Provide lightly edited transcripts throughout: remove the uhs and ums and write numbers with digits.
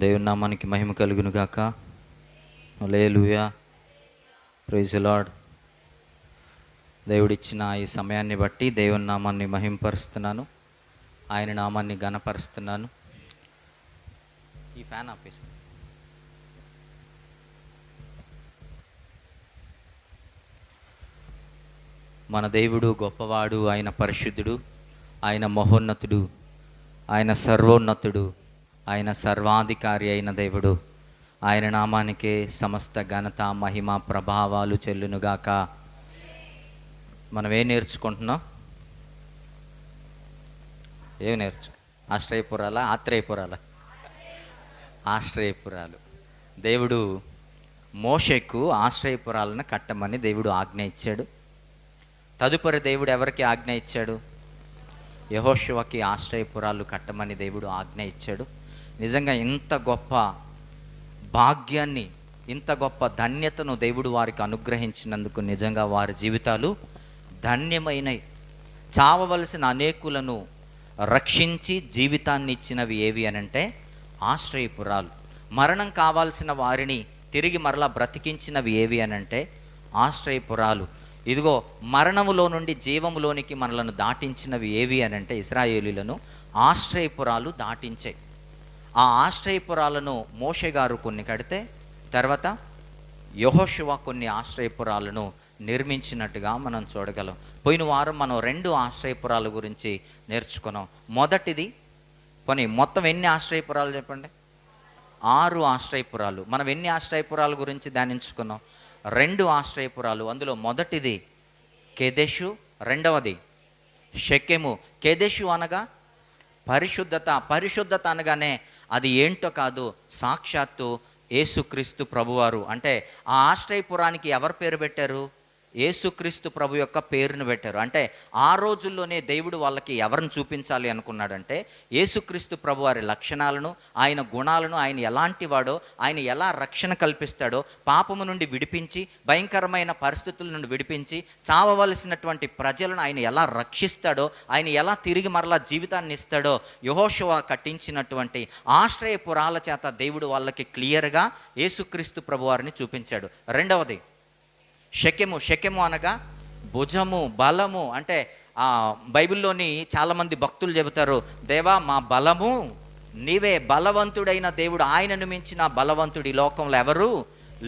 దేవుని నామానికి మహిమ కలుగును గాక. హల్లెలూయా, ప్రైజ్ ది లార్డ్. దేవుడిచ్చిన ఈ సమయాన్ని బట్టి దేవుని నామాన్ని మహిమపరుస్తున్నాను, ఆయన నామాన్ని ఘనపరుస్తున్నాను. ఈ ఫ్యాన్ ఆపేసి. మన దేవుడు గొప్పవాడు, ఆయన పరిశుద్ధుడు, ఆయన మహోన్నతుడు, ఆయన సర్వోన్నతుడు, ఆయన సర్వాధికారి అయిన దేవుడు. ఆయన నామానికే సమస్త ఘనత, మహిమ, ప్రభావాలు చెల్లునుగాక. మనం ఏం నేర్చుకుంటున్నాం? ఆశ్రయపురాలు. దేవుడు మోషేకు ఆశ్రయపురాలను కట్టమని దేవుడు ఆజ్ఞ ఇచ్చాడు. తదుపరి దేవుడు ఎవరికి ఆజ్ఞ ఇచ్చాడు? యెహోషువకి ఆశ్రయపురాలు కట్టమని దేవుడు ఆజ్ఞ ఇచ్చాడు. నిజంగా ఇంత గొప్ప భాగ్యాన్ని, ఇంత గొప్ప ధన్యతను దేవుడు వారికి అనుగ్రహించినందుకు నిజంగా వారి జీవితాలు ధన్యమైనవి. చావవలసిన అనేకులను రక్షించి జీవితాన్ని ఇచ్చినవి ఏవి అనంటే ఆశ్రయపురాలు. మరణం కావాల్సిన వారిని తిరిగి మరలా బ్రతికించినవి ఏవి అనంటే ఆశ్రయపురాలు. ఇదిగో మరణములో నుండి జీవములోనికి మనలను దాటించినవి ఏవి అనంటే ఇశ్రాయేలీలను ఆశ్రయపురాలు దాటించాయి. ఆ ఆశ్రయపురాలను మోషే గారు కొన్ని కడితే, తర్వాత యెహోషువ కొన్ని ఆశ్రయపురాలను నిర్మించినట్టుగా మనం చూడగలం. పోయిన వారం మనం 2 ఆశ్రయపురాల గురించి నేర్చుకున్నాం. మొదటిది, మొత్తం ఎన్ని ఆశ్రయపురాలు చెప్పండి? 6 ఆశ్రయపురాలు. మనం ఎన్ని ఆశ్రయపురాల గురించి ధ్యానించుకున్నాం? 2 ఆశ్రయపురాలు. అందులో మొదటిది కెదెషు, రెండవది షెకెము. కెదెషు అనగా పరిశుద్ధత. పరిశుద్ధత అనగానే అది ఏంటో కాదు, సాక్షాత్తు యేసుక్రీస్తు ప్రభువారు. అంటే ఆ ఆశ్రయపురానికి ఎవరు పేరు పెట్టారు? యేసుక్రీస్తు ప్రభు యొక్క పేరును పెట్టారు. అంటే ఆ రోజుల్లోనే దేవుడు వాళ్ళకి ఎవరిని చూపించాలి అనుకున్నాడంటే యేసుక్రీస్తు ప్రభు వారి లక్షణాలను, ఆయన గుణాలను, ఆయన ఎలాంటి వాడో, ఆయన ఎలా రక్షణ కల్పిస్తాడో, పాపము నుండి విడిపించి, భయంకరమైన పరిస్థితుల నుండి విడిపించి, చావవలసినటువంటి ప్రజలను ఆయన ఎలా రక్షిస్తాడో, ఆయన ఎలా తిరిగి మరలా జీవితాన్ని ఇస్తాడో యెహోషువ కట్టించినటువంటి ఆశ్రయపురాల చేత దేవుడు వాళ్ళకి క్లియర్గా యేసుక్రీస్తు ప్రభు వారిని చూపించాడు. రెండవది షెకెము. షెకెము అనగా భుజము, బలము. అంటే బైబిల్లోని చాలామంది భక్తులు చెబుతారు, దేవా మా బలము నీవే, బలవంతుడైన దేవుడు, ఆయనను మించిన బలవంతుడు ఈ లోకంలో ఎవరు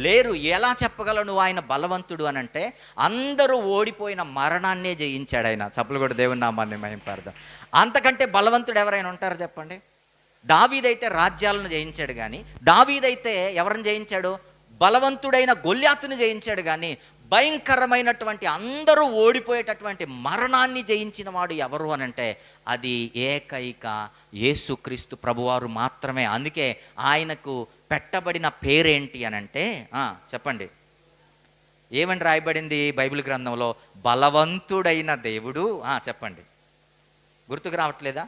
లేరు. ఎలా చెప్పగలవు నువ్వు ఆయన బలవంతుడు అని అంటే, అందరూ ఓడిపోయిన మరణాన్నే జయించాడు ఆయన. చప్పలు కూడా దేవుని నామాన్ని మహింపడదాం. అంతకంటే బలవంతుడు ఎవరైనా ఉంటారు చెప్పండి? దావీదైతే రాజ్యాలను జయించాడు, కానీ దావీదైతే ఎవరిని జయించాడు? బలవంతుడైన గొల్యాతుని జయించాడు. కానీ భయంకరమైనటువంటి, అందరూ ఓడిపోయేటటువంటి మరణాన్ని జయించిన వాడు ఎవరు అనంటే అది ఏకైక యేసుక్రీస్తు ప్రభువారు మాత్రమే. అందుకే ఆయనకు పెట్టబడిన పేరేంటి అనంటే చెప్పండి, ఏమని రాయబడింది బైబిల్ గ్రంథంలో? బలవంతుడైన దేవుడు. చెప్పండి, గుర్తుకు రావట్లేదా?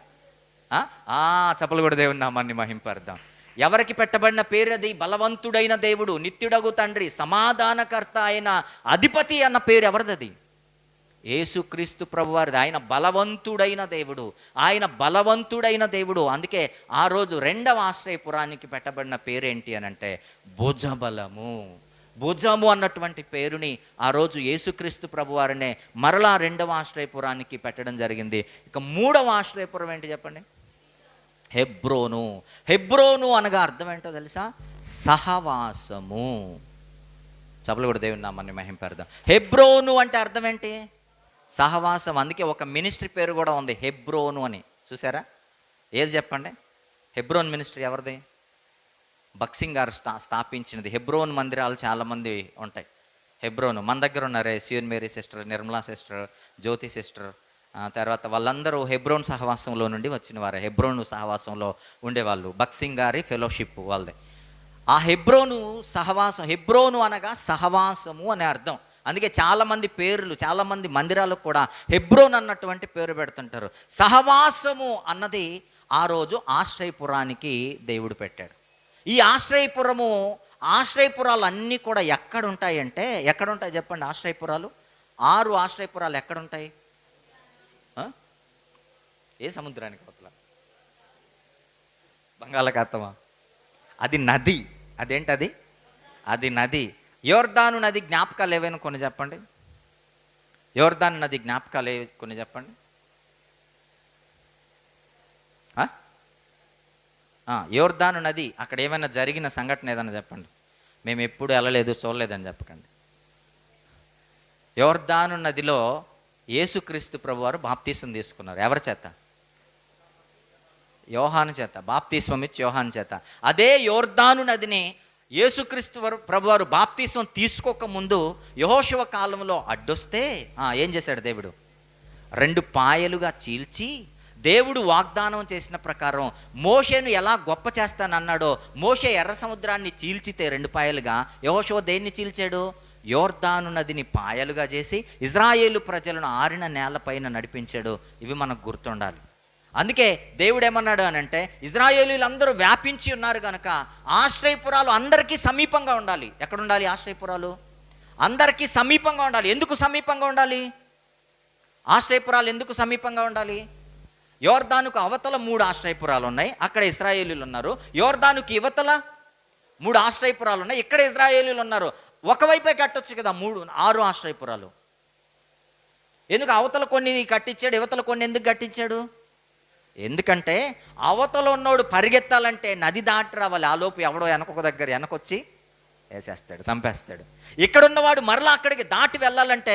చప్పలు కూడా దేవుని నామాన్ని మహింపడదాం. ఎవరికి పెట్టబడిన పేరు అది? బలవంతుడైన దేవుడు, నిత్యుడగు తండ్రి, సమాధానకర్త అయిన అధిపతి అన్న పేరు ఎవరిది? యేసుక్రీస్తు ప్రభువారిది. ఆయన బలవంతుడైన దేవుడు, ఆయన బలవంతుడైన దేవుడు. అందుకే ఆ రోజు 2వ ఆశ్రయపురానికి పెట్టబడిన పేరేంటి అనంటే భుజబలము. భుజము అన్నటువంటి పేరుని ఆ రోజు యేసుక్రీస్తు ప్రభువారినే మరలా 2వ ఆశ్రయపురానికి పెట్టడం జరిగింది. ఇక 3వ ఆశ్రయపురం ఏంటి చెప్పండి? హెబ్రోను. హెబ్రోను అనగా అర్థం ఏంటో తెలుసా? సహవాసము. చప్పలు కూడా దేవుని నామాన్ని మహింపడదాం. హెబ్రోను అంటే అర్థం ఏంటి? సహవాసం. అందుకే ఒక మినిస్ట్రీ పేరు కూడా ఉంది, హెబ్రోను అని. చూసారా? ఏది చెప్పండి? హెబ్రోన్ మినిస్ట్రీ ఎవరిది? బక్సింగ్ గారు స్థాపించినది. హెబ్రోన్ మందిరాలు చాలామంది ఉంటాయి. హెబ్రోను మన దగ్గర ఉన్నారే, సియోన్ మేరీ సిస్టర్, నిర్మలా సిస్టర్, జ్యోతి సిస్టర్, తర్వాత వాళ్ళందరూ హెబ్రోన్ సహవాసంలో నుండి వచ్చిన వారే. హెబ్రోను సహవాసంలో ఉండేవాళ్ళు. బక్సింగ్ గారి ఫెలోషిప్ వాళ్ళదే. ఆ హెబ్రోను సహవాసం, హెబ్రోను అనగా సహవాసము అనే అర్థం. అందుకే చాలామంది పేర్లు, చాలామంది మందిరాలకు కూడా హెబ్రోన్ అన్నటువంటి పేరు పెడుతుంటారు. సహవాసము అన్నది ఆ రోజు ఆశ్రయపురానికి దేవుడు పెట్టాడు. ఈ ఆశ్రయపురాలు అన్నీ కూడా ఎక్కడుంటాయంటే, ఎక్కడుంటాయి చెప్పండి? ఆశ్రయపురాలు 6 ఆశ్రయపురాలు ఎక్కడుంటాయి? ఏ సముద్రానికి అవతల? బంగాళాఖాతమా? అది నది. అదేంటది? అది నది. యోర్దాను నది జ్ఞాపకాలు ఏవైనా కొన్ని చెప్పండి. యోర్దాను నది జ్ఞాపకాలు కొన్ని చెప్పండి. యోర్దాను నది అక్కడ ఏమైనా జరిగిన సంఘటన ఏదైనా చెప్పండి. మేము ఎప్పుడు వెళ్ళలేదు, చూడలేదని చెప్పకండి. యోర్దాను నదిలో యేసుక్రీస్తు ప్రభువారు బాప్తీసం తీసుకున్నారు. ఎవరి చేత? యోహాను చేత. బాప్తీస్వం ఇచ్చి యోహాను చేత. అదే యోర్దాను నదిని యేసుక్రీస్తు ప్రభువారు బాప్తీసం తీసుకోక ముందు యెహోషువ కాలంలో అడ్డొస్తే ఏం చేశాడు దేవుడు? 2 పాయలుగా చీల్చి, దేవుడు వాగ్దానం చేసిన ప్రకారం మోషేను ఎలా గొప్ప చేస్తానన్నాడో, మోషే ఎర్ర సముద్రాన్ని చీల్చితే 2 పాయలుగా, యెహోషువ దేన్ని చీల్చాడు? యోర్దాను నదిని పాయలుగా చేసి ఇజ్రాయేలు ప్రజలను ఆరిన నేలపైన నడిపించాడు. ఇవి మనకు గుర్తుండాలి. అందుకే దేవుడు ఏమన్నాడు అని అంటే, ఇజ్రాయేలీలందరూ వ్యాపించి ఉన్నారు కనుక ఆశ్రయపురాలు అందరికీ సమీపంగా ఉండాలి. ఎక్కడ ఉండాలి ఆశ్రయపురాలు? అందరికీ సమీపంగా ఉండాలి. ఎందుకు సమీపంగా ఉండాలి? ఆశ్రయపురాలు ఎందుకు సమీపంగా ఉండాలి? యోర్దానుకు అవతల 3 ఆశ్రయపురాలు ఉన్నాయి, అక్కడ ఇశ్రాయేలీలు ఉన్నారు. యోర్దానుకి ఇవతల 3 ఆశ్రయపురాలు ఉన్నాయి, ఇక్కడ ఇశ్రాయేలీలు ఉన్నారు. ఒకవైపే కట్టొచ్చు కదా 6 ఆశ్రయపురాలు. ఎందుకు అవతల కొన్ని కట్టించాడు, ఇవతల కొన్ని ఎందుకు కట్టించాడు? ఎందుకంటే అవతల ఉన్నోడు పరిగెత్తాలంటే నది దాటి రావాలి. ఆలోపు ఎవడో వెనకొక దగ్గర వెనకొచ్చి వేసేస్తాడు, చంపేస్తాడు. ఇక్కడున్నవాడు మరలా అక్కడికి దాటి వెళ్ళాలంటే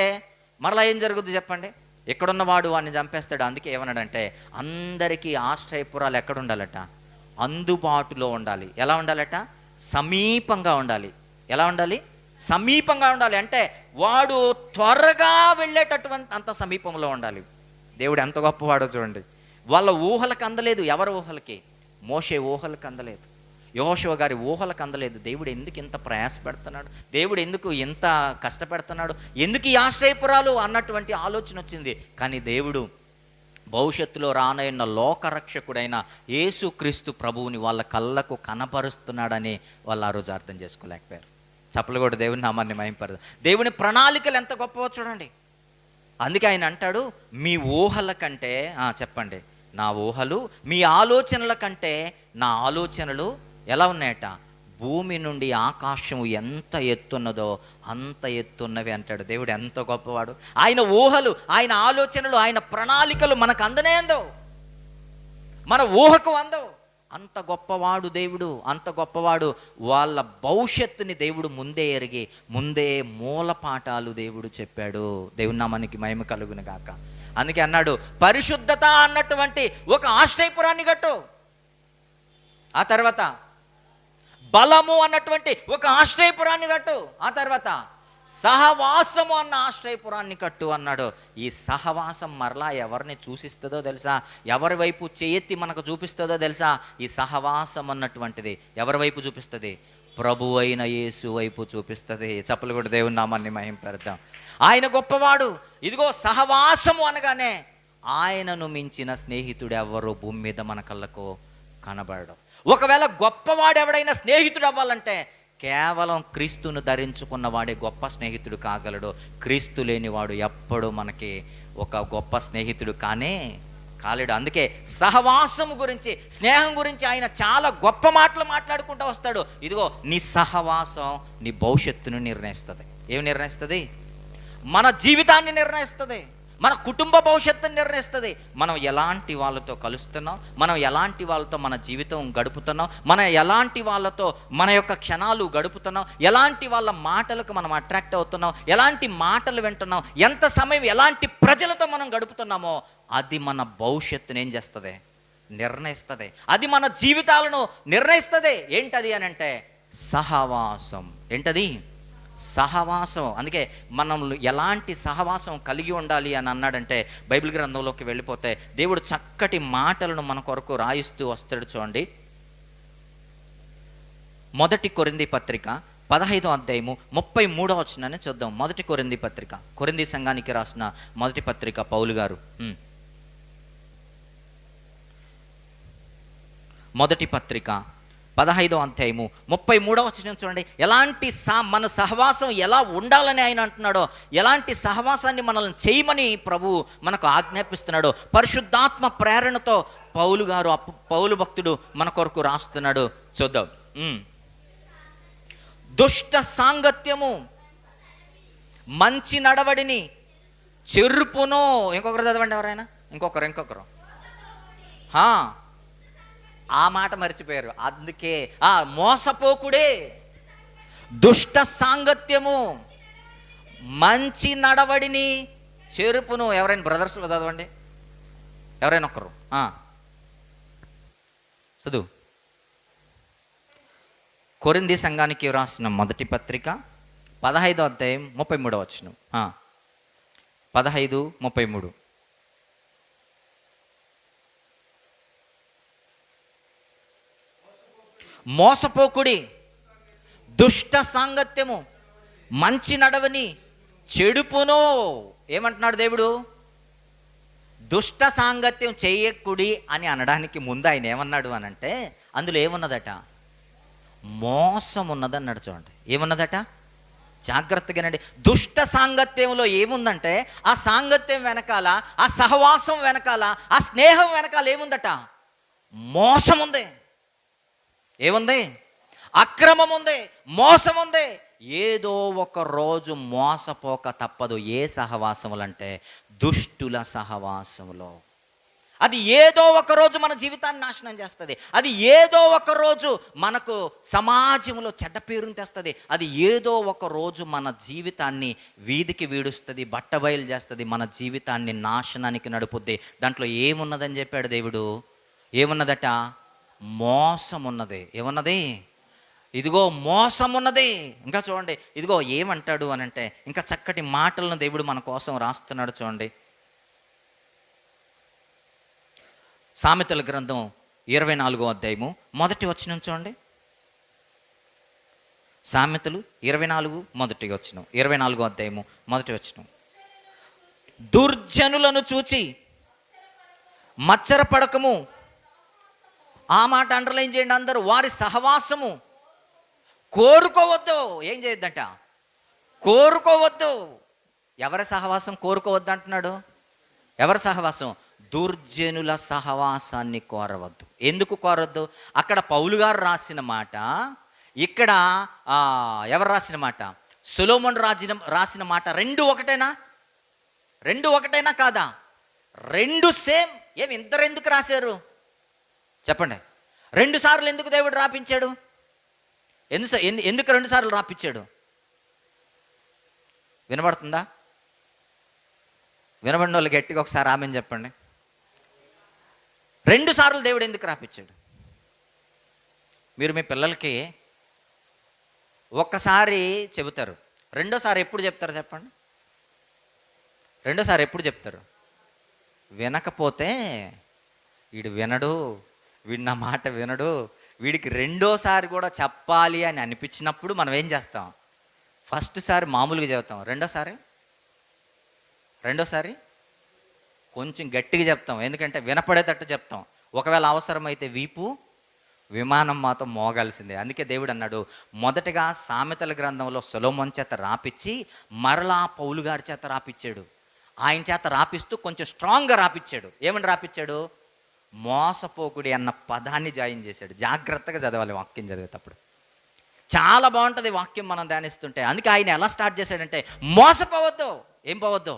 మరలా ఏం జరుగుద్ది చెప్పండి? ఇక్కడున్నవాడు వాడిని చంపేస్తాడు. అందుకే ఏమన్నాడంటే, అందరికీ ఆశ్రయపురాలు ఎక్కడ ఉండాలట? అందుబాటులో ఉండాలి. ఎలా ఉండాలట? సమీపంగా ఉండాలి. ఎలా ఉండాలి? సమీపంగా ఉండాలి. అంటే వాడు త్వరగా వెళ్ళేటటువంటి అంత సమీపంలో ఉండాలి. దేవుడు ఎంత గొప్పవాడో చూడండి. వాళ్ళ ఊహలకు అందలేదు. ఎవరి ఊహలకి? మోషే ఊహలకు అందలేదు, యెహోషువ గారి ఊహలకు అందలేదు. దేవుడు ఎందుకు ఇంత ప్రయాస పెడుతున్నాడు? దేవుడు ఎందుకు ఇంత కష్టపెడుతున్నాడు? ఎందుకు ఈ ఆశ్రయపురాలు అన్నటువంటి ఆలోచన వచ్చింది. కానీ దేవుడు భవిష్యత్తులో రానైన లోకరక్షకుడైన యేసుక్రీస్తు ప్రభువుని వాళ్ళ కళ్ళకు కనపరుస్తున్నాడని వాళ్ళు ఆ రోజు అర్థం చేసుకోలేకపోయారు. చప్పలు కూడా దేవుని నామాన్ని మహింపరదు. దేవుని ప్రణాళికలు ఎంత గొప్పవో చూడండి. అందుకే ఆయన అంటాడు, మీ ఊహల కంటే చెప్పండి, నా ఊహలు మీ ఆలోచనల కంటే నా ఆలోచనలు ఎలా ఉన్నాయట? భూమి నుండి ఆకాశం ఎంత ఎత్తున్నదో అంత ఎత్తున్నవి అంటాడు. దేవుడు ఎంత గొప్పవాడు. ఆయన ఊహలు, ఆయన ఆలోచనలు, ఆయన ప్రణాళికలు మనకు అందనే అందవు, మన ఊహకు అందవు. అంత గొప్పవాడు దేవుడు, అంత గొప్పవాడు. వాళ్ళ భవిష్యత్తుని దేవుడు ముందే ఎరిగి ముందే మూల పాఠాలు దేవుడు చెప్పాడు. దేవుని నామానికి మహిమ కలుగును గాక. అందుకే అన్నాడు, పరిశుద్ధత అన్నటువంటి ఒక ఆశ్రయపురాన్ని కట్టు. ఆ తర్వాత బలము అన్నటువంటి ఒక ఆశ్రయపురాన్ని కట్టు. ఆ తర్వాత సహవాసము అన్న ఆశ్రయపురాన్ని కట్టు అన్నాడు. ఈ సహవాసం మరలా ఎవరిని చూసిస్తుందో తెలుసా? ఎవరి వైపు చేయెత్తి మనకు చూపిస్తుందో తెలుసా? ఈ సహవాసం అన్నటువంటిది ఎవరి వైపు చూపిస్తుంది? ప్రభు అయిన యేసు వైపు చూపిస్తుంది. చప్పలు కూడా దేవుని నామాన్ని మహింపరుద్దాం. ఆయన గొప్పవాడు. ఇదిగో సహవాసము అనగానే ఆయనను మించిన స్నేహితుడు ఎవరు భూమి మీద మన కళ్ళకు కనబడడం. ఒకవేళ గొప్పవాడు ఎవడైనా స్నేహితుడు అవ్వాలంటే కేవలం క్రీస్తును ధరించుకున్న వాడే గొప్ప స్నేహితుడు కాగలడు. క్రీస్తు లేనివాడు ఎప్పుడు మనకి ఒక గొప్ప స్నేహితుడు కాలేడు. అందుకే సహవాసము గురించి, స్నేహం గురించి ఆయన చాలా గొప్ప మాటలు మాట్లాడుకుంటూ వస్తాడు. ఇదిగో నీ సహవాసం నీ భవిష్యత్తును నిర్ణయిస్తుంది. ఏమి నిర్ణయిస్తుంది? మన జీవితాన్ని నిర్ణయిస్తుంది, మన కుటుంబ భవిష్యత్తుని నిర్ణయిస్తుంది. మనం ఎలాంటి వాళ్ళతో కలుస్తున్నాం, మనం ఎలాంటి వాళ్ళతో మన జీవితం గడుపుతున్నాం, మనం ఎలాంటి వాళ్ళతో మన యొక్క క్షణాలు గడుపుతున్నాం, ఎలాంటి వాళ్ళ మాటలకు మనం అట్రాక్ట్ అవుతున్నాం, ఎలాంటి మాటలు వింటున్నాం, ఎంత సమయం ఎలాంటి ప్రజలతో మనం గడుపుతున్నామో అది మన భవిష్యత్తుని ఏం చేస్తుంది? నిర్ణయిస్తుంది. అది మన జీవితాలను నిర్ణయిస్తుంది. ఏంటది అని అంటే సహవాసం. ఏంటది? సహవాసం. అందుకే మనం ఎలాంటి సహవాసం కలిగి ఉండాలి అని అన్నాడంటే బైబిల్ గ్రంథంలోకి వెళ్ళిపోతే దేవుడు చక్కటి మాటలను మన కొరకు రాయిస్తూ వస్తాడు. చూడండి, 1 కొరింథీ పత్రిక 15వ అధ్యాయము 33వ వచనాన్ని చూద్దాం. 1 కొరింథీ పత్రిక, కొరింథీ సంఘానికి రాసిన 1 పత్రిక పౌలు గారు 1 పత్రిక 15వ అధ్యాయము 33వ వచనం చూడండి. ఎలాంటి మన సహవాసం ఎలా ఉండాలని ఆయన అంటున్నాడో, ఎలాంటి సహవాసాన్ని మనల్ని చేయమని ప్రభువు మనకు ఆజ్ఞాపిస్తున్నాడో పరిశుద్ధాత్మ ప్రేరణతో పౌలు భక్తుడు మన కొరకు రాస్తున్నాడు. చూద్దాం. ఉమ్. దుష్ట సాంగత్యము మంచి నడవడిని చెరుపును. ఇంకొకరు చదవండి ఎవరైనా. ఇంకొకరు ఆ మాట మర్చిపోయారు. అందుకే మోసపోకుడే, దుష్ట సాంగత్యము మంచి నడవడిని చెరుపును. ఎవరైనా బ్రదర్స్లో చదవండి, ఎవరైనా ఒకరు చదువు. కొరింథీ సంఘానికి రాసిన మొదటి పత్రిక 15వ అధ్యాయం 33వ వచనం. 15:33. మోసపోకుడి, దుష్ట సాంగత్యము మంచి నడవని చెడుపును. ఏమంటున్నాడు దేవుడు? దుష్ట సాంగత్యం చేయకుడి అని అనడానికి ముందు ఆయన ఏమన్నాడు అని అంటే, అందులో ఏమున్నదట? మోసం ఉన్నదన్నాడు. చూడండి ఏమున్నదట, జాగ్రత్తగానండి. దుష్ట సాంగత్యంలో ఏముందంటే, ఆ సాంగత్యం వెనకాల, ఆ సహవాసం వెనకాల, ఆ స్నేహం వెనకాల ఏముందట? మోసం ఉంది. ఏముంది? అక్రమం ఉంది, మోసం ఉంది. ఏదో ఒక రోజు మోసపోక తప్పదు. ఏ సహవాసములంటే దుష్టుల సహవాసములో. అది ఏదో ఒక రోజు మన జీవితాన్ని నాశనం చేస్తుంది. అది ఏదో ఒక రోజు మనకు సమాజంలో చెడ్డ పేరుని తెస్తుంది. అది ఏదో ఒక రోజు మన జీవితాన్ని వీధికి వీడుస్తుంది, బట్టబయలు చేస్తుంది, మన జీవితాన్ని నాశనానికి నడుపుద్ది. దాంట్లో ఏమున్నదని చెప్పాడు దేవుడు? ఏమున్నదట? మోసం ఉన్నది. ఏమున్నది? ఇదిగో మోసం ఉన్నది. ఇంకా చూడండి, ఇదిగో ఏమంటాడు అని అంటే, ఇంకా చక్కటి మాటలను దేవుడు మన కోసం రాస్తున్నాడు. చూడండి, సామెతల గ్రంథం 24వ అధ్యాయము 1వ వచనం చూడండి. సామెతలు 24 1వ వచనం. 24వ అధ్యాయము 1వ వచనం. దుర్జనులను చూచి మచ్చరపడకము. ఆ మాట అండర్లైన్ చేయండి అందరూ. వారి సహవాసము కోరుకోవద్దు. ఏం చేయొద్దట? కోరుకోవద్దు. ఎవరి సహవాసం కోరుకోవద్దు అంటున్నాడు? ఎవరి సహవాసం? దుర్జనుల సహవాసాన్ని కోరవద్దు. ఎందుకు కోరవద్దు? అక్కడ పౌలు గారు రాసిన మాట, ఇక్కడ ఎవరు రాసిన మాట? సొలొమోను రాసిన మాట. రెండు ఒకటేనా? రెండు ఒకటేనా కాదా? రెండు సేమ్. ఏమి ఇద్దరు ఎందుకు రాశారు చెప్పండి? 2 సార్లు ఎందుకు దేవుడు రాపించాడు? ఎందుకు 2 సార్లు రాపించాడు? వినబడుతుందా? వినబడిన వాళ్ళు గట్టిగా ఒకసారి ఆమెను చెప్పండి. 2 సార్లు దేవుడు ఎందుకు రాపించాడు? మీరు మీ పిల్లలకి ఒక్కసారి చెబుతారు, రెండోసారి ఎప్పుడు చెప్తారు చెప్పండి? రెండోసారి ఎప్పుడు చెప్తారు? వినకపోతే వీడు వినడు, వీడు నా మాట వినడు, వీడికి రెండోసారి కూడా చెప్పాలి అని అనిపించినప్పుడు మనం ఏం చేస్తాం? ఫస్ట్ సారి మామూలుగా చెబుతాం, రెండోసారి కొంచెం గట్టిగా చెప్తాం. ఎందుకంటే వినపడేటట్టు చెప్తాం. ఒకవేళ అవసరమైతే వీపు విమానం మాత్రం మోగాల్సిందే. అందుకే దేవుడు అన్నాడు, మొదటగా సామెతల గ్రంథంలో సొలొమోను చేత రాపిచ్చి మరలా పౌలు గారి చేత రాపిచ్చాడు. ఆయన చేత రాపిస్తూ కొంచెం స్ట్రాంగ్గా రాపిచ్చాడు. ఏమని రాపిచ్చాడు? మోసపోకుడి అన్న పదాన్ని జాయిన్ చేశాడు. జాగ్రత్తగా చదవాలి వాక్యం చదివేటప్పుడు. చాలా బాగుంటుంది వాక్యం మనం ధ్యానిస్తుంటే. అందుకే ఆయన ఎలా స్టార్ట్ చేశాడంటే, మోసపోవద్దు. ఏం పోవద్దు?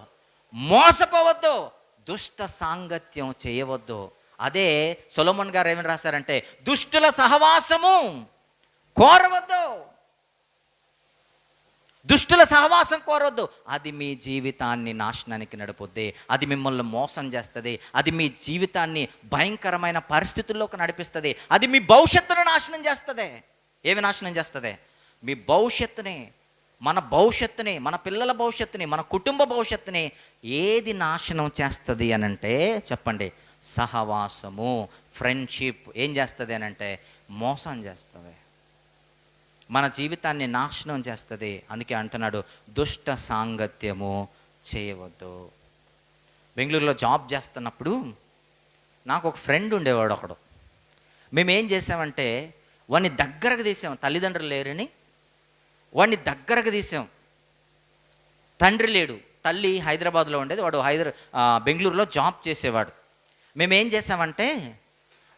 మోసపోవద్దు, దుష్ట సాంగత్యం చేయవద్దు. అదే సొలొమోను గారు ఏమని రాశారంటే, దుష్టుల సహవాసము కోరవద్దు. దుష్టుల సహవాసం కోరవద్దు. అది మీ జీవితాన్ని నాశనానికి నడుపుద్ది. అది మిమ్మల్ని మోసం చేస్తుంది. అది మీ జీవితాన్ని భయంకరమైన పరిస్థితుల్లోకి నడిపిస్తుంది. అది మీ భవిష్యత్తును నాశనం చేస్తుంది. ఏమి నాశనం చేస్తుంది? మీ భవిష్యత్తుని, మన భవిష్యత్తుని, మన పిల్లల భవిష్యత్తుని, మన కుటుంబ భవిష్యత్తుని ఏది నాశనం చేస్తుంది అనంటే చెప్పండి? సహవాసము, ఫ్రెండ్షిప్ ఏం చేస్తుంది అనంటే మోసం చేస్తుంది, మన జీవితాన్ని నాశనం చేస్తుంది. అందుకే అంటున్నాడు, దుష్ట సాంగత్యము చేయవద్దు. బెంగళూరులో జాబ్ చేస్తున్నప్పుడు నాకు ఒక ఫ్రెండ్ ఉండేవాడు ఒకడు. మేమేం చేసామంటే వాడిని దగ్గరకు తీసాం. తల్లిదండ్రులు లేరని వాడిని దగ్గరకు తీసాం. తండ్రి లేడు, తల్లి హైదరాబాద్లో ఉండేది, వాడు బెంగళూరులో జాబ్ చేసేవాడు. మేమేం చేసామంటే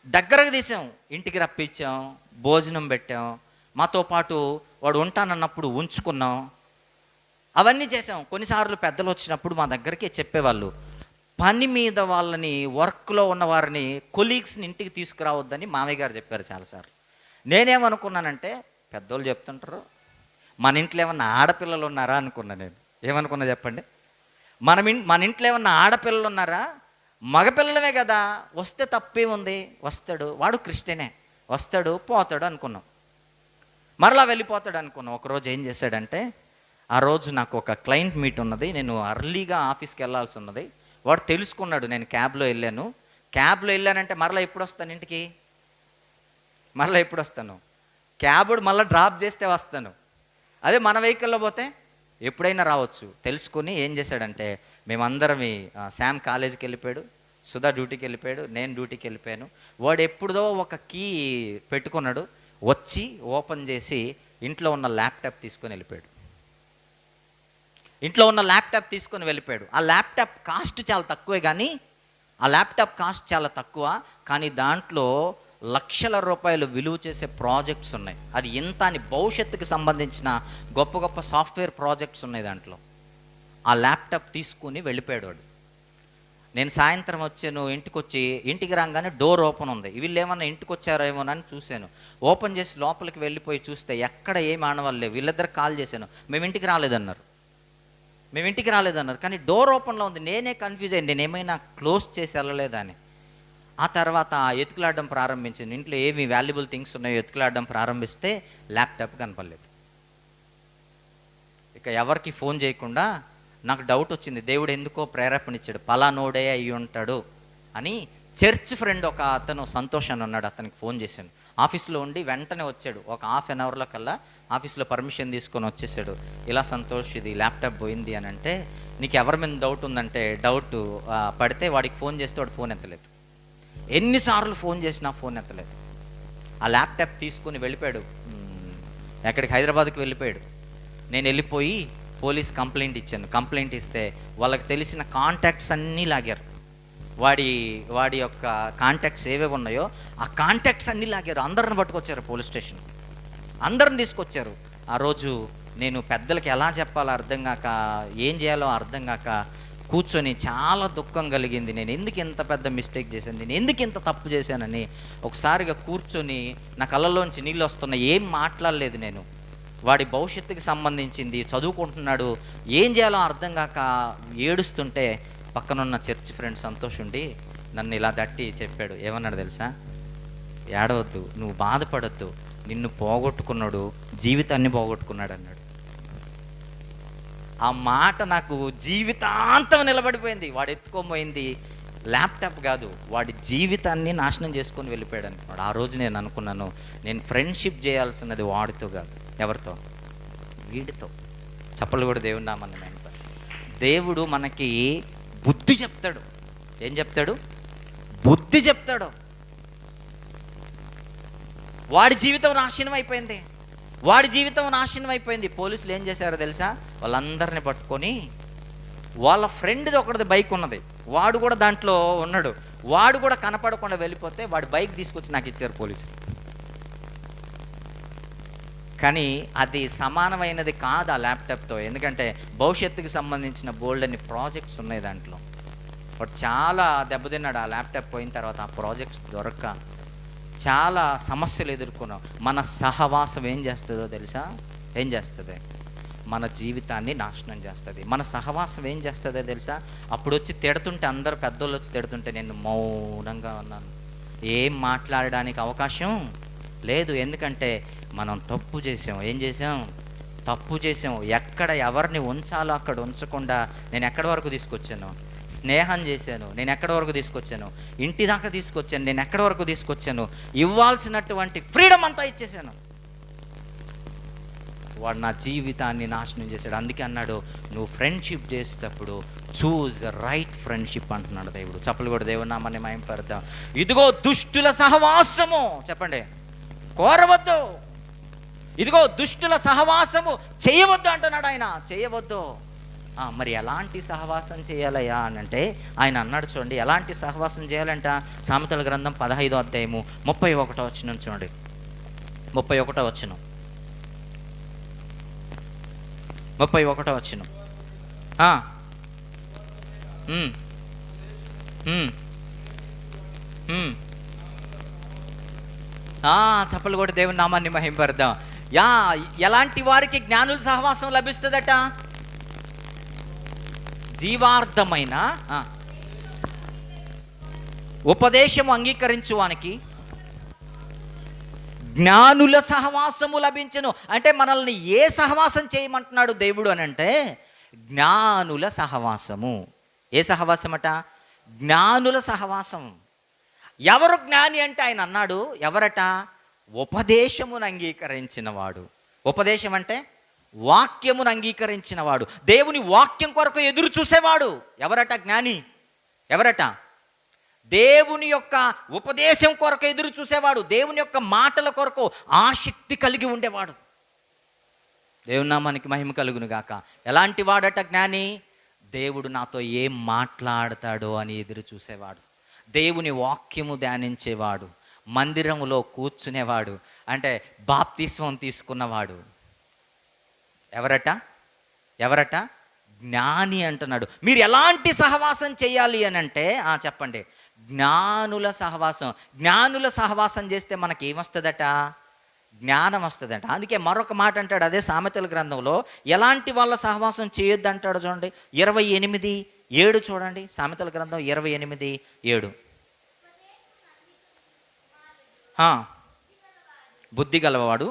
దగ్గరకు తీసాం, ఇంటికి రప్పించాం, భోజనం పెట్టాం, మాతో పాటు వాడు ఉంటానన్నప్పుడు ఉంచుకున్నాం, అవన్నీ చేసాం. కొన్నిసార్లు పెద్దలు వచ్చినప్పుడు మా దగ్గరికి చెప్పేవాళ్ళు, పని మీద వాళ్ళని, వర్క్లో ఉన్న వారిని, కొలీగ్స్ని ఇంటికి తీసుకురావద్దని మామయ్య గారు చెప్పారు చాలాసార్లు. నేనేమనుకున్నానంటే, పెద్దోళ్ళు చెప్తుంటారు, మన ఇంట్లో ఏమన్నా ఆడపిల్లలు ఉన్నారా అనుకున్నా. నేను ఏమనుకున్నా చెప్పండి? మన ఇంట్లో ఏమన్నా ఆడపిల్లలు ఉన్నారా? మగపిల్లలమే కదా, వస్తే తప్పేముంది, వస్తాడు, వాడు క్రిస్టియనే, వస్తాడు పోతాడు అనుకున్నాం. మరలా వెళ్ళిపోతాడు అనుకున్నాం. ఒకరోజు ఏం చేశాడంటే, ఆ రోజు నాకు ఒక క్లయింట్ మీట్ ఉన్నది, నేను అర్లీగా ఆఫీస్కి వెళ్ళాల్సి ఉన్నది. వాడు తెలుసుకున్నాడు నేను క్యాబ్లో వెళ్ళానంటే మరలా ఎప్పుడు వస్తాను ఇంటికి, మరలా ఎప్పుడు వస్తాను, క్యాబ్ మళ్ళీ డ్రాప్ చేస్తే వస్తాను. అదే మన వెహికల్లో పోతే ఎప్పుడైనా రావచ్చు. తెలుసుకుని ఏం చేశాడంటే, మేమందరం శామ్ కాలేజీకి వెళ్ళిపోయాడు, సుధా డ్యూటీకి వెళ్ళిపోయాడు, నేను డ్యూటీకి వెళ్ళిపోయాను. వాడు ఎప్పుడుదో ఒక కీ పెట్టుకున్నాడు, వచ్చి ఓపెన్ చేసి ఇంట్లో ఉన్న ల్యాప్టాప్ తీసుకొని వెళ్ళిపోయాడు. ఆ ల్యాప్టాప్ కాస్ట్ చాలా తక్కువే, కానీ దాంట్లో లక్షల రూపాయలు విలువ చేసే ప్రాజెక్ట్స్ ఉన్నాయి. అది ఎంత అని భవిష్యత్తుకు సంబంధించిన గొప్ప గొప్ప సాఫ్ట్వేర్ ప్రాజెక్ట్స్ ఉన్నాయి దాంట్లో. ఆ ల్యాప్టాప్ తీసుకుని వెళ్ళిపోయాడు వాడు. నేను సాయంత్రం వచ్చాను, ఇంటికి రాగానే డోర్ ఓపెన్ ఉంది. వీళ్ళు ఏమన్నా ఇంటికి వచ్చారేమోనని చూశాను. ఓపెన్ చేసి లోపలికి వెళ్ళిపోయి చూస్తే ఎక్కడ ఏం ఆనవాళ్ళు లేవు. వీళ్ళిద్దరు కాల్ చేశాను, మేము ఇంటికి రాలేదన్నారు. కానీ డోర్ ఓపెన్లో ఉంది. నేనే కన్ఫ్యూజ్ అయ్యింది, నేను ఏమైనా క్లోజ్ చేసి వెళ్ళలేదా అని. ఆ తర్వాత ఎతుకులాడడం ప్రారంభించింది. ఇంట్లో ఏమి వాల్యుబుల్ థింగ్స్ ఉన్నాయో ఎతుకులాడడం ప్రారంభిస్తే ల్యాప్టాప్ కనపడలేదు. ఇక ఎవరికి ఫోన్ చేయకుండా నాకు డౌట్ వచ్చింది, దేవుడు ఎందుకో ప్రేరేపణ ఇచ్చాడు, పలానోడే అయ్యి ఉంటాడు అని. చర్చ్ ఫ్రెండ్ ఒక అతను సంతోష్ అని ఉన్నాడు, అతనికి ఫోన్ చేశాను. ఆఫీస్లో ఉండి వెంటనే వచ్చాడు. ఒక హాఫ్ అన్ అవర్లో కల్లా ఆఫీస్లో పర్మిషన్ తీసుకొని వచ్చేసాడు. ఇలా సంతోష్, ఇది ల్యాప్టాప్ పోయింది అని అంటే, నీకు ఎవరి మీద డౌట్ ఉందంటే, డౌట్ పడితే వాడికి ఫోన్ చేస్తే వాడు ఫోన్ ఎత్తలేదు. ఎన్నిసార్లు ఫోన్ చేసినా ఫోన్ ఎత్తలేదు. ఆ ల్యాప్టాప్ తీసుకుని వెళ్ళిపోయాడు. ఎక్కడికి? హైదరాబాద్కి వెళ్ళిపోయాడు. నేను వెళ్ళిపోయి పోలీస్ కంప్లైంట్ ఇచ్చాను. కంప్లైంట్ ఇస్తే వాళ్ళకి తెలిసిన కాంటాక్ట్స్ అన్నీ లాగారు. వాడి యొక్క కాంటాక్ట్స్ ఏవేవి ఉన్నాయో ఆ కాంటాక్ట్స్ అన్నీ లాగారు. అందరిని పట్టుకొచ్చారు పోలీస్ స్టేషన్, అందరిని తీసుకొచ్చారు. ఆ రోజు నేను పెద్దలకి ఎలా చెప్పాలో అర్థం కాక, ఏం చేయాలో అర్థం కాక కూర్చొని చాలా దుఃఖం కలిగింది. నేను ఎందుకు ఇంత పెద్ద మిస్టేక్ చేశాను, నేను ఎందుకు ఇంత తప్పు చేశానని ఒకసారిగా కూర్చొని నా కళ్ళలోంచి నీళ్ళు వస్తున్నాయి. ఏం మాట్లాడలేదు నేను. వాడి భవిష్యత్తుకి సంబంధించింది, చదువుకుంటున్నాడు, ఏం చేయాలో అర్థం కాక ఏడుస్తుంటే పక్కనున్న చర్చ్ ఫ్రెండ్ సంతోష్ ఉండి నన్ను ఇలా తట్టి చెప్పాడు. ఏమన్నాడు తెలుసా? ఏడవద్దు, నువ్వు బాధపడద్దు, నిన్ను పోగొట్టుకున్నాడు, జీవితాన్ని పోగొట్టుకున్నాడు అన్నాడు. ఆ మాట నాకు జీవితాంతం నిలబడిపోయింది. వాడు ఎత్తుకోబోయింది ల్యాప్టాప్ కాదు, వాడి జీవితాన్ని నాశనం చేసుకొని వెళ్ళిపోయాడు అనుకున్నాడు. ఆ రోజు నేను అనుకున్నాను, నేను ఫ్రెండ్షిప్ చేయాల్సినది వాడితో కాదు. ఎవరితో? వీడితో. చప్పలు కూడా దేవుని నామని మెంటారు. దేవుడు మనకి బుద్ధి చెప్తాడు. ఏం చెప్తాడు? బుద్ధి చెప్తాడు. వాడి జీవితం నాశనం అయిపోయింది. పోలీసులు ఏం చేశారో తెలుసా? వాళ్ళందరినీ పట్టుకొని, వాళ్ళ ఫ్రెండ్ది ఒకటిది బైక్ ఉన్నది, వాడు కూడా దాంట్లో ఉన్నాడు, వాడు కూడా కనపడకుండా వెళ్ళిపోతే వాడి బైక్ తీసుకొచ్చి నాకు ఇచ్చారు పోలీసులు. కానీ అది సమానమైనది కాదు ఆ ల్యాప్టాప్తో. ఎందుకంటే భవిష్యత్తుకు సంబంధించిన బోల్డ్ అన్ని ప్రాజెక్ట్స్ ఉన్నాయి దాంట్లో. వాడు చాలా దెబ్బతిన్నాడు ఆ ల్యాప్టాప్ పోయిన తర్వాత. ఆ ప్రాజెక్ట్స్ దొరక్క చాలా సమస్యలు ఎదుర్కొన్నాం. మన సహవాసం ఏం చేస్తుందో తెలుసా? ఏం చేస్తుంది? మన జీవితాన్ని నాశనం చేస్తుంది. మన సహవాసం ఏం చేస్తుందో తెలుసా? అప్పుడు వచ్చి తిడుతుంటే, అందరు పెద్దోళ్ళు వచ్చి తిడుతుంటే నేను మౌనంగా ఉన్నాను. ఏం మాట్లాడడానికి అవకాశం లేదు. ఎందుకంటే మనం తప్పు చేసాం. ఏం చేసాం? తప్పు చేసాం. ఎక్కడ ఎవరిని ఉంచాలో అక్కడ ఉంచకుండా నేను ఎక్కడి వరకు తీసుకొచ్చాను? స్నేహం చేశాను, నేను ఎక్కడి వరకు తీసుకొచ్చాను? ఇంటి దాకా తీసుకొచ్చాను, నేను ఎక్కడి వరకు తీసుకొచ్చాను? ఇవ్వాల్సినటువంటి ఫ్రీడమ్ అంతా ఇచ్చేసాను. వాడు నా జీవితాన్ని నాశనం చేశాడు. అందుకే అన్నాడు, నువ్వు ఫ్రెండ్షిప్ చేసేటప్పుడు చూజ్ రైట్ ఫ్రెండ్షిప్ అంటున్నాడు దేవుడు. చప్పలు కూడా దేవుడు నామాన్ని మహిమపడతాం. ఇదిగో దుష్టుల సహవాసము, చెప్పండి, కోరవద్దు. ఇదిగో దుష్టుల సహవాసము చేయవద్దు అంటున్నాడు ఆయన. చేయవద్దు. మరి ఎలాంటి సహవాసం చేయాలయ్యా అని అంటే ఆయన అన్నాడు, చూడండి ఎలాంటి సహవాసం చేయాలంట. సామెతల గ్రంథం 15వ అధ్యాయము 31వ వచనం చూడండి. 31 31 చప్పలు కూడా దేవుని నామాన్ని మహింపడదాం. ఎలాంటి వారికి జ్ఞానుల సహవాసం లభిస్తుందట? జీవార్థమైన ఉపదేశము అంగీకరించువానికి జ్ఞానుల సహవాసము లభించును. అంటే మనల్ని ఏ సహవాసం చేయమంటున్నాడు దేవుడు అని అంటే జ్ఞానుల సహవాసము. ఏ సహవాసం అట? జ్ఞానుల సహవాసం. ఎవరు జ్ఞాని అంటే ఆయన అన్నాడు ఎవరట? ఉపదేశమును అంగీకరించిన వాడు. ఉపదేశం అంటే వాక్యమును అంగీకరించిన వాడు, దేవుని వాక్యం కొరకు ఎదురు చూసేవాడు. ఎవరట జ్ఞాని? ఎవరట? దేవుని యొక్క ఉపదేశం కొరకు ఎదురు చూసేవాడు, దేవుని యొక్క మాటల కొరకు ఆసక్తి కలిగి ఉండేవాడు. దేవుని నామానికి మహిమ కలుగును గాక. ఎలాంటి వాడట జ్ఞాని? దేవుడు నాతో ఏం మాట్లాడతాడో అని ఎదురు చూసేవాడు, దేవుని వాక్యము ధ్యానించేవాడు, మందిరములో కూర్చునేవాడు, అంటే బాప్తిస్మం తీసుకున్నవాడు. ఎవరట? ఎవరట? జ్ఞాని అంటున్నాడు. మీరు ఎలాంటి సహవాసం చేయాలి అని అంటే చెప్పండి, జ్ఞానుల సహవాసం. జ్ఞానుల సహవాసం చేస్తే మనకి ఏమొస్తుందట? జ్ఞానం వస్తుందట. అందుకే మరొక మాట అంటాడు అదే సామెతల గ్రంథంలో, ఎలాంటి వాళ్ళ సహవాసం చేయొద్దు అంటాడు. చూడండి 28:7 చూడండి, సామెతల గ్రంథం 28:7. బుద్ధి గలవాడు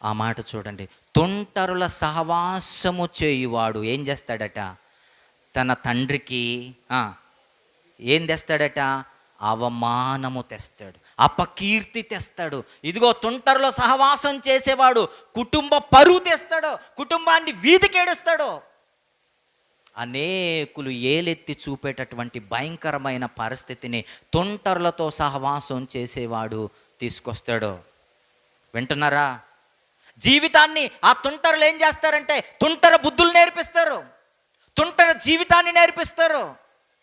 ఆ మాట చూడండి, తుంటరుల సహవాసము చేయువాడు ఏం చేస్తాడట? తన తండ్రికి ఏం తెస్తాడట? అవమానము తెస్తాడు, అపకీర్తి తెస్తాడు. ఇదిగో తుంటరుల సహవాసం చేసేవాడు కుటుంబ పరువు తెస్తాడు, కుటుంబాన్ని వీధికేడుస్తాడు. అనేకులు ఏలెత్తి చూపేటటువంటి భయంకరమైన పరిస్థితిని తుంటరులతో సహవాసం చేసేవాడు తీసుకొస్తాడు. వింటున్నారా? జీవితాన్ని ఆ తుంటరులు ఏం చేస్తారంటే తుంటర బుద్ధులు నేర్పిస్తారు, తుంటర జీవితాన్ని నేర్పిస్తారు.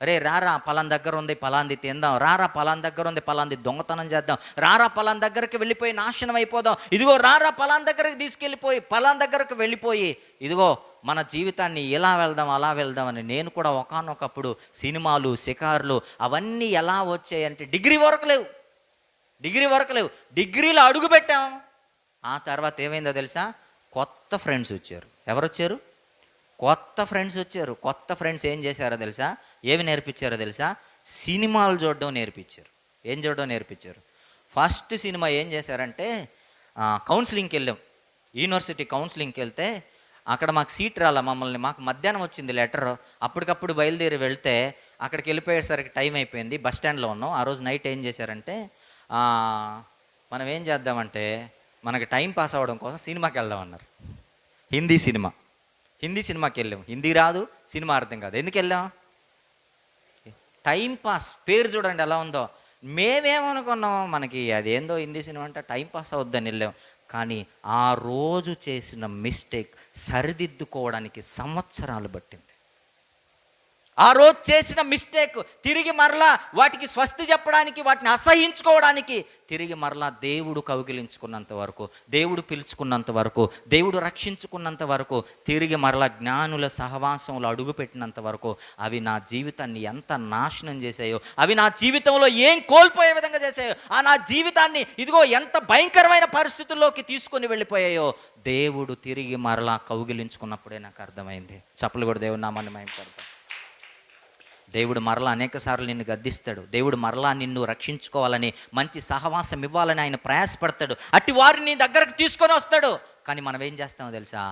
అరే రారా పలాన్ దగ్గర ఉంది పలాంది తిందాం, రారా పలాన్ దగ్గర ఉంది పలాంది దొంగతనం చేద్దాం, రారా పలాన్ దగ్గరికి వెళ్ళిపోయి నాశనం అయిపోదాం, ఇదిగో రారా పలాన్ దగ్గరికి తీసుకెళ్ళిపోయి పలాన్ దగ్గరకు వెళ్ళిపోయి ఇదిగో మన జీవితాన్ని ఇలా వెళ్దాం అలా వెళ్దామని. నేను కూడా ఒకానొకప్పుడు సినిమాలు షికార్లు అవన్నీ ఎలా వచ్చాయంటే డిగ్రీ వరకు లేవు. డిగ్రీలో అడుగు పెట్టాం. ఆ తర్వాత ఏమైందో తెలుసా? కొత్త ఫ్రెండ్స్ వచ్చారు. ఎవరు వచ్చారు? కొత్త ఫ్రెండ్స్ వచ్చారు. కొత్త ఫ్రెండ్స్ ఏం చేశారో తెలుసా? ఏమి నేర్పించారో తెలుసా? సినిమాలు చూడడం నేర్పించారు. ఏం చూడడం నేర్పించారు? ఫస్ట్ సినిమా ఏం చేశారంటే కౌన్సిలింగ్కి వెళ్ళాం, యూనివర్సిటీ కౌన్సిలింగ్కి వెళ్తే అక్కడ మాకు సీట్ రాలా. మాకు మధ్యాహ్నం వచ్చింది లెటర్. అప్పటికప్పుడు బయలుదేరి వెళ్తే అక్కడికి వెళ్ళిపోయేసరికి టైం అయిపోయింది. బస్ స్టాండ్లో ఉన్నాం. ఆ రోజు నైట్ ఏం చేశారంటే మనం ఏం చేద్దామంటే మనకి టైం పాస్ అవ్వడం కోసం సినిమాకి వెళ్దాం అన్నారు. హిందీ సినిమాకి వెళ్ళాం. హిందీ రాదు, సినిమా అర్థం కాదు. ఎందుకు వెళ్ళాం? Time pass. పేరు చూడండి ఎలా ఉందో. మేమేమనుకున్నాం మనకి అదేందో హిందీ సినిమా అంటే టైం పాస్ అవుద్దని వెళ్ళాం. కానీ ఆ రోజు చేసిన మిస్టేక్ సరిదిద్దుకోవడానికి సంవత్సరాలు పట్టింది. ఆ రోజు చేసిన మిస్టేక్ తిరిగి మరలా వాటికి స్వస్తి చెప్పడానికి, వాటిని అసహించుకోవడానికి తిరిగి మరలా దేవుడు కౌగిలించుకున్నంత వరకు, దేవుడు పిలుచుకున్నంత వరకు, దేవుడు రక్షించుకున్నంత వరకు, తిరిగి మరలా జ్ఞానుల సహవాసంలో అడుగుపెట్టినంత వరకు అవి నా జీవితాన్ని ఎంత నాశనం చేశాయో, అవి నా జీవితంలో ఏం కోల్పోయే విధంగా చేశాయో, నా జీవితాన్ని ఇదిగో ఎంత భయంకరమైన పరిస్థితుల్లోకి తీసుకొని వెళ్ళిపోయాయో దేవుడు తిరిగి మరలా కౌగిలించుకున్నప్పుడే నాకు అర్థమైంది. చప్పలు కూడా దేవుడు నామాన్ని మహిమపడతాడు. దేవుడు మరలా అనేక సార్లు నిన్ను గద్దిస్తాడు. దేవుడు మరలా నిన్ను రక్షించుకోవాలని, మంచి సహవాసం ఇవ్వాలని ఆయన ప్రయాసపడతాడు. అట్టి వారిని దగ్గరకు తీసుకొని వస్తాడు. కానీ మనం ఏం చేస్తామో తెలుసా?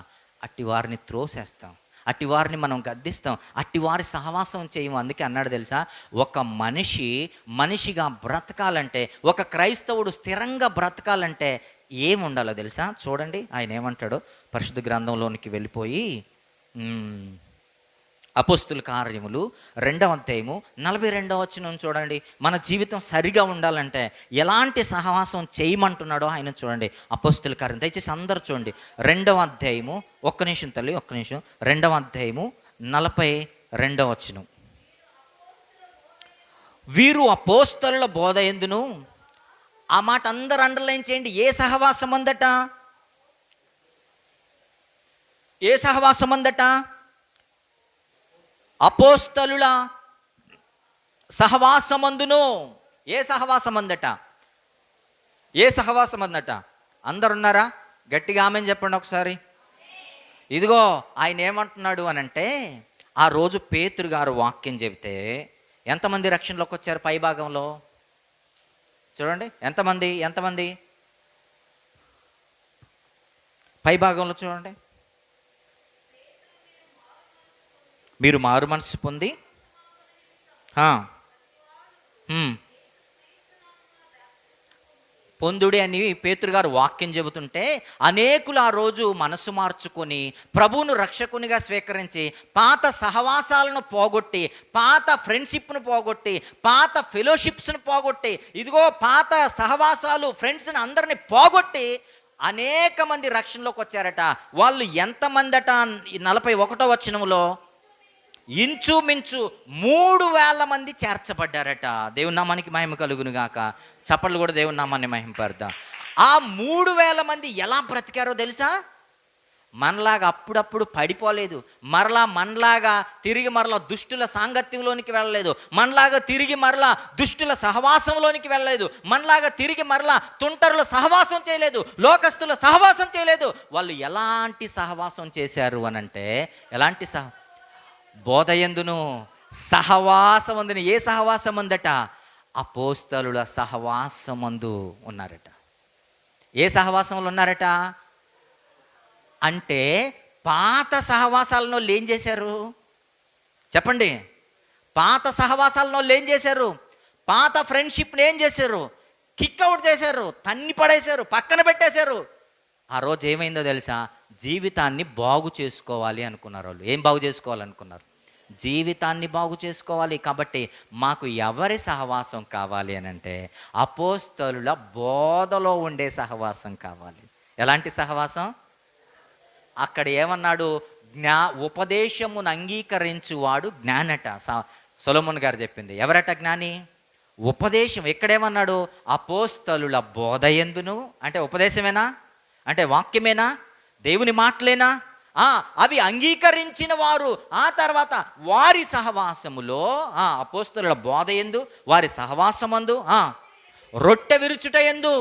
అట్టి వారిని త్రోసేస్తాం, అట్టి వారిని మనం గద్దిస్తాం, అట్టి వారి సహవాసం చేయము. అందుకే అన్నాడు తెలుసా, ఒక మనిషిగా బ్రతకాలంటే, ఒక క్రైస్తవుడు స్థిరంగా బ్రతకాలంటే ఏముండాలో తెలుసా? చూడండి ఆయన ఏమంటాడో. పరిశుద్ధ గ్రంథంలోనికి వెళ్ళిపోయి అపోస్తుల కార్యములు 2వ అధ్యాయము 42వ వచనం చూడండి. మన జీవితం సరిగా ఉండాలంటే ఎలాంటి సహవాసం చేయమంటున్నాడో ఆయన చూడండి. అపోస్తుల కార్యం దయచేసి అందరూ చూడండి. 2వ అధ్యాయము, ఒక్క నిమిషం తల్లి, ఒక్క నిమిషం. 2వ అధ్యాయము 42వ వచనం. వీరు అపోస్తలుల బోధ యందును, ఆ మాట అందరూ అండర్లైన్ చేయండి. ఏ సహవాసం అందట? ఏ సహవాసం అందట? అపోస్తలుల సహవాసమందును. ఏ సహవాసం అందట? ఏ సహవాసం అందట? అందరున్నారా? గట్టిగా ఆమెన్ చెప్పండి ఒకసారి. ఇదిగో ఆయన ఏమంటున్నాడు అనంటే, ఆ రోజు పేతురు గారు వాక్యం చెబితే ఎంతమంది రక్షణలోకి వచ్చారు? పై భాగంలో చూడండి, ఎంతమంది పై భాగంలో చూడండి. మీరు మారు మనసు పొంది పొందుడి అని పేతురు గారు వాక్యం చెబుతుంటే, అనేకులు ఆ రోజు మనసు మార్చుకొని ప్రభువును రక్షకునిగా స్వీకరించి పాత సహవాసాలను పోగొట్టి, పాత ఫ్రెండ్షిప్ను పోగొట్టి, పాత ఫెలోషిప్స్ను పోగొట్టి, ఇదిగో పాత సహవాసాలు ఫ్రెండ్స్ని అందరినీ పోగొట్టి అనేక మంది రక్షణలోకి వచ్చారట. వాళ్ళు ఎంతమంది అట? 41వ వచనంలో ఇంచుమించు 3,000 మంది చేర్చబడ్డారట. దేవుని నామానికి మహిమ కలుగును గాక. చప్పట్లు కూడా దేవుని నామాన్ని మహిమపడదాం. ఆ 3,000 మంది ఎలా బ్రతికారో తెలుసా? మనలాగా అప్పుడప్పుడు పడిపోలేదు, మనలాగా తిరిగి దుష్టుల సాంగత్యంలోనికి వెళ్ళలేదు, మనలాగా తిరిగి దుష్టుల సహవాసంలోనికి వెళ్ళలేదు, మనలాగా తిరిగి తుంటరుల సహవాసం చేయలేదు, లోకస్తుల సహవాసం చేయలేదు. వాళ్ళు ఎలాంటి సహవాసం చేశారు అనంటే, ఎలాంటి బోధయందును సహవాసమందును. ఏ సహవాసం అందట? అపోస్తలుల సహవాసమందు ఉన్నారట. ఏ సహవాసంలో ఉన్నారట అంటే, పాత సహవాసాలను వాళ్ళు ఏం చేశారు చెప్పండి? పాత సహవాసాలను వాళ్ళు ఏం చేశారు? పాత ఫ్రెండ్షిప్ని ఏం చేశారు? కిక్అవుట్ చేశారు, తన్ని పడేశారు, పక్కన పెట్టేశారు. ఆ రోజు ఏమైందో తెలుసా? జీవితాన్ని బాగు చేసుకోవాలి అనుకున్నారు వాళ్ళు. ఏం బాగు చేసుకోవాలనుకున్నారు? జీవితాన్ని బాగు చేసుకోవాలి. కాబట్టి మాకు ఎవరి సహవాసం కావాలి అని అంటే, అపోస్తలుల బోధలో ఉండే సహవాసం కావాలి. ఎలాంటి సహవాసం? అక్కడ ఏమన్నాడు? ఉపదేశమును అంగీకరించువాడు జ్ఞానట. సొలొమోన్ గారు చెప్పింది. ఎవరట జ్ఞాని? ఉపదేశం. ఎక్కడేమన్నాడు? అపోస్తలుల బోధ యందును. అంటే ఉపదేశమేనా? అంటే వాక్యమేనా? దేవుని మాటలేనా? అవి అంగీకరించిన వారు ఆ తర్వాత వారి సహవాసములో, అపోస్తలుల బోధ యందు, వారి సహవాసమందు, రొట్టె విరుచుట యందు,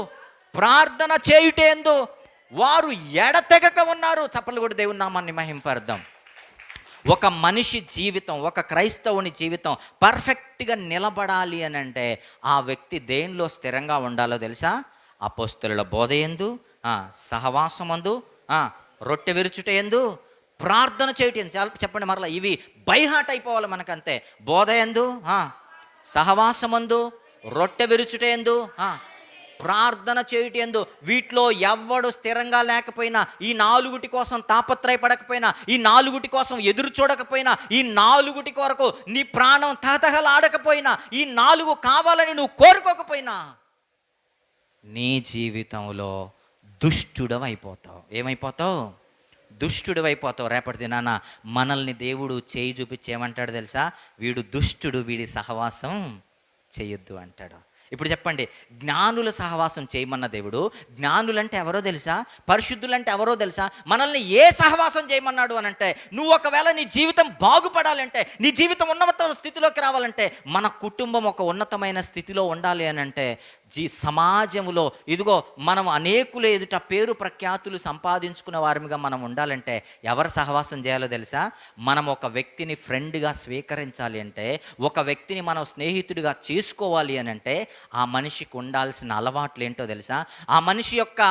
ప్రార్థన చేయుట యందు వారు ఎడతెగక ఉన్నారు. చప్పట్లు కూడా దేవుని నామాన్ని మహింపడదాం. ఒక మనిషి జీవితం, ఒక క్రైస్తవుని జీవితం పర్ఫెక్ట్గా నిలబడాలి అని అంటే, ఆ వ్యక్తి దేనిలో స్థిరంగా ఉండాలో తెలుసా? అపోస్తలుల బోధ యందు, సహవాసమందు, రొట్టె విరుచుట యందు, ప్రార్థన చేయటం. చెప్పండి మరలా. ఇవి బైహాట్ అయిపోవాలి మనకంతే. బోధ యందు, సహవాసమందు, రొట్టె విరుచుట యందు, ప్రార్థన చేయుట యందు. వీటిలో ఎవడు స్థిరంగా లేకపోయినా, ఈ 4 కోసం తాపత్రయపడకపోయినా, ఈ 4 కోసం ఎదురు చూడకపోయినా, ఈ 4 కొరకు నీ ప్రాణం తహతహలాడకపోయినా, ఈ 4 కావాలని నువ్వు కోరుకోకపోయినా, నీ జీవితంలో దుష్టుడవైపోతావు. ఏమైపోతావు? దుష్టుడవైపోతావు. రేపటి దినాన మనల్ని దేవుడు చేయి చూపించి ఏమంటాడు తెలుసా? వీడు దుష్టుడు, వీడి సహవాసం చేయొద్దు అంటాడు. ఇప్పుడు చెప్పండి, జ్ఞానుల సహవాసం చేయమన్న దేవుడు, జ్ఞానులంటే ఎవరో తెలుసా? పరిశుద్ధులంటే ఎవరో తెలుసా? మనల్ని ఏ సహవాసం చేయమన్నాడు అనంటే, నువ్వు ఒకవేళ నీ జీవితం బాగుపడాలంటే, నీ జీవితం ఉన్నతమైన స్థితిలోకి రావాలంటే, మన కుటుంబం ఒక ఉన్నతమైన స్థితిలో ఉండాలి అనంటే, సమాజంలో ఇదిగో మనం అనేకుల ఎదుట పేరు ప్రఖ్యాతులు సంపాదించుకున్న వారిగా మనం ఉండాలంటే ఎవరు సహవాసం చేయాలో తెలుసా? మనం ఒక వ్యక్తిని ఫ్రెండ్గా స్వీకరించాలి అంటే, ఒక వ్యక్తిని మనం స్నేహితుడిగా చేసుకోవాలి అని అంటే, ఆ మనిషికి ఉండాల్సిన అలవాట్లు ఏంటో తెలుసా? ఆ మనిషి యొక్క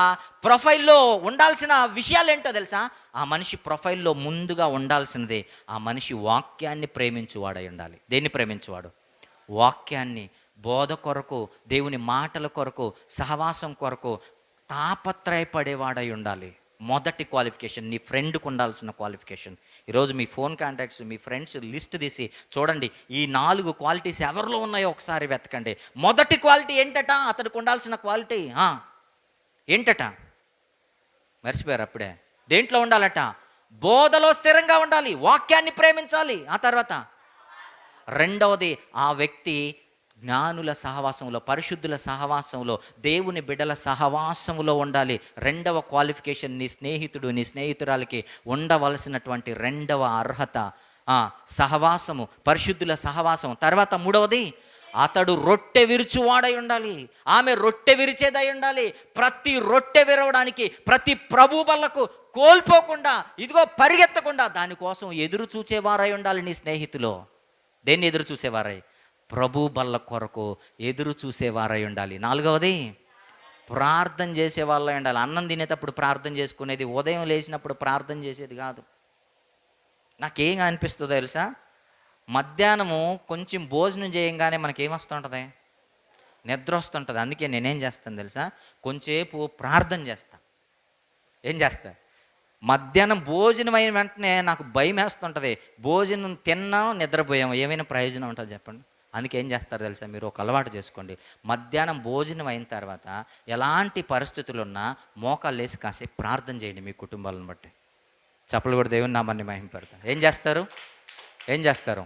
ప్రొఫైల్లో ఉండాల్సిన విషయాలు ఏంటో తెలుసా? ఆ మనిషి ప్రొఫైల్లో ముందుగా ఉండాల్సినది, ఆ మనిషి వాక్యాన్ని ప్రేమించువాడై ఉండాలి. దేన్ని ప్రేమించువాడు? వాక్యాన్ని. బోధ కొరకు, దేవుని మాటల కొరకు, సహవాసం కొరకు తాపత్రయపడేవాడై ఉండాలి. మొదటి క్వాలిఫికేషన్. నీ ఫ్రెండ్కి ఉండాల్సిన క్వాలిఫికేషన్. ఈరోజు మీ ఫోన్ కాంటాక్ట్స్, మీ ఫ్రెండ్స్ లిస్ట్ తీసి చూడండి, ఈ 4 క్వాలిటీస్ ఎవరిలో ఉన్నాయో ఒకసారి వెతకండి. మొదటి క్వాలిటీ ఏంటట? అతడికి ఉండాల్సిన క్వాలిటీ ఏంటట? మర్చిపోయారు అప్పుడే. దేంట్లో ఉండాలట? బోధలో స్థిరంగా ఉండాలి, వాక్యాన్ని ప్రేమించాలి. ఆ తర్వాత రెండవది, ఆ వ్యక్తి జ్ఞానుల సహవాసంలో, పరిశుద్ధుల సహవాసంలో, దేవుని బిడ్డల సహవాసంలో ఉండాలి. రెండవ క్వాలిఫికేషన్, నీ స్నేహితుడు, నీ స్నేహితురాలకి ఉండవలసినటువంటి రెండవ అర్హత సహవాసము, పరిశుద్ధుల సహవాసం. తర్వాత మూడవది, అతడు రొట్టె విరుచువాడై ఉండాలి, ఆమె రొట్టె విరిచేదై ఉండాలి. ప్రతి రొట్టె విరవడానికి, ప్రతి ప్రభు బల్లకు కోల్పోకుండా, ఇదిగో పరిగెత్తకుండా దానికోసం ఎదురు చూచేవారై ఉండాలి నీ స్నేహితులో. దేన్ని ఎదురు చూసేవారై? ప్రభు బల్ల కొరకు ఎదురు చూసేవారై ఉండాలి. నాలుగవది, ప్రార్థన చేసే వాళ్ళై ఉండాలి. అన్నం తినేటప్పుడు ప్రార్థన చేసుకునేది, ఉదయం లేచినప్పుడు ప్రార్థన చేసేది కాదు. నాకేం అనిపిస్తుందో తెలుసా, మధ్యాహ్నము కొంచెం భోజనం చేయంగానే మనకేమొస్తుంటుంది? నిద్ర వస్తుంటుంది. అందుకే నేనేం చేస్తాను తెలుసా, కొంచెంసేపు ప్రార్థన చేస్తా. ఏం చేస్తా? మధ్యాహ్నం భోజనం అయిన వెంటనే నాకు భయం వేస్తుంటుంది. భోజనం తిన్నాం, నిద్రపోయాము, ఏమైనా ప్రయోజనం ఉంటుంది చెప్పండి? అందుకే ఏం చేస్తారు తెలుసా, మీరు ఒక అలవాటు చేసుకోండి. మధ్యాహ్నం భోజనం అయిన తర్వాత ఎలాంటి పరిస్థితులు ఉన్నా మోకాళ్ళు వేసి కాసేపు ప్రార్థన చేయండి. మీ కుటుంబాలను బట్టి చప్పలు కూడా దేవుని నామాన్ని మహింపడతారు. ఏం చేస్తారు?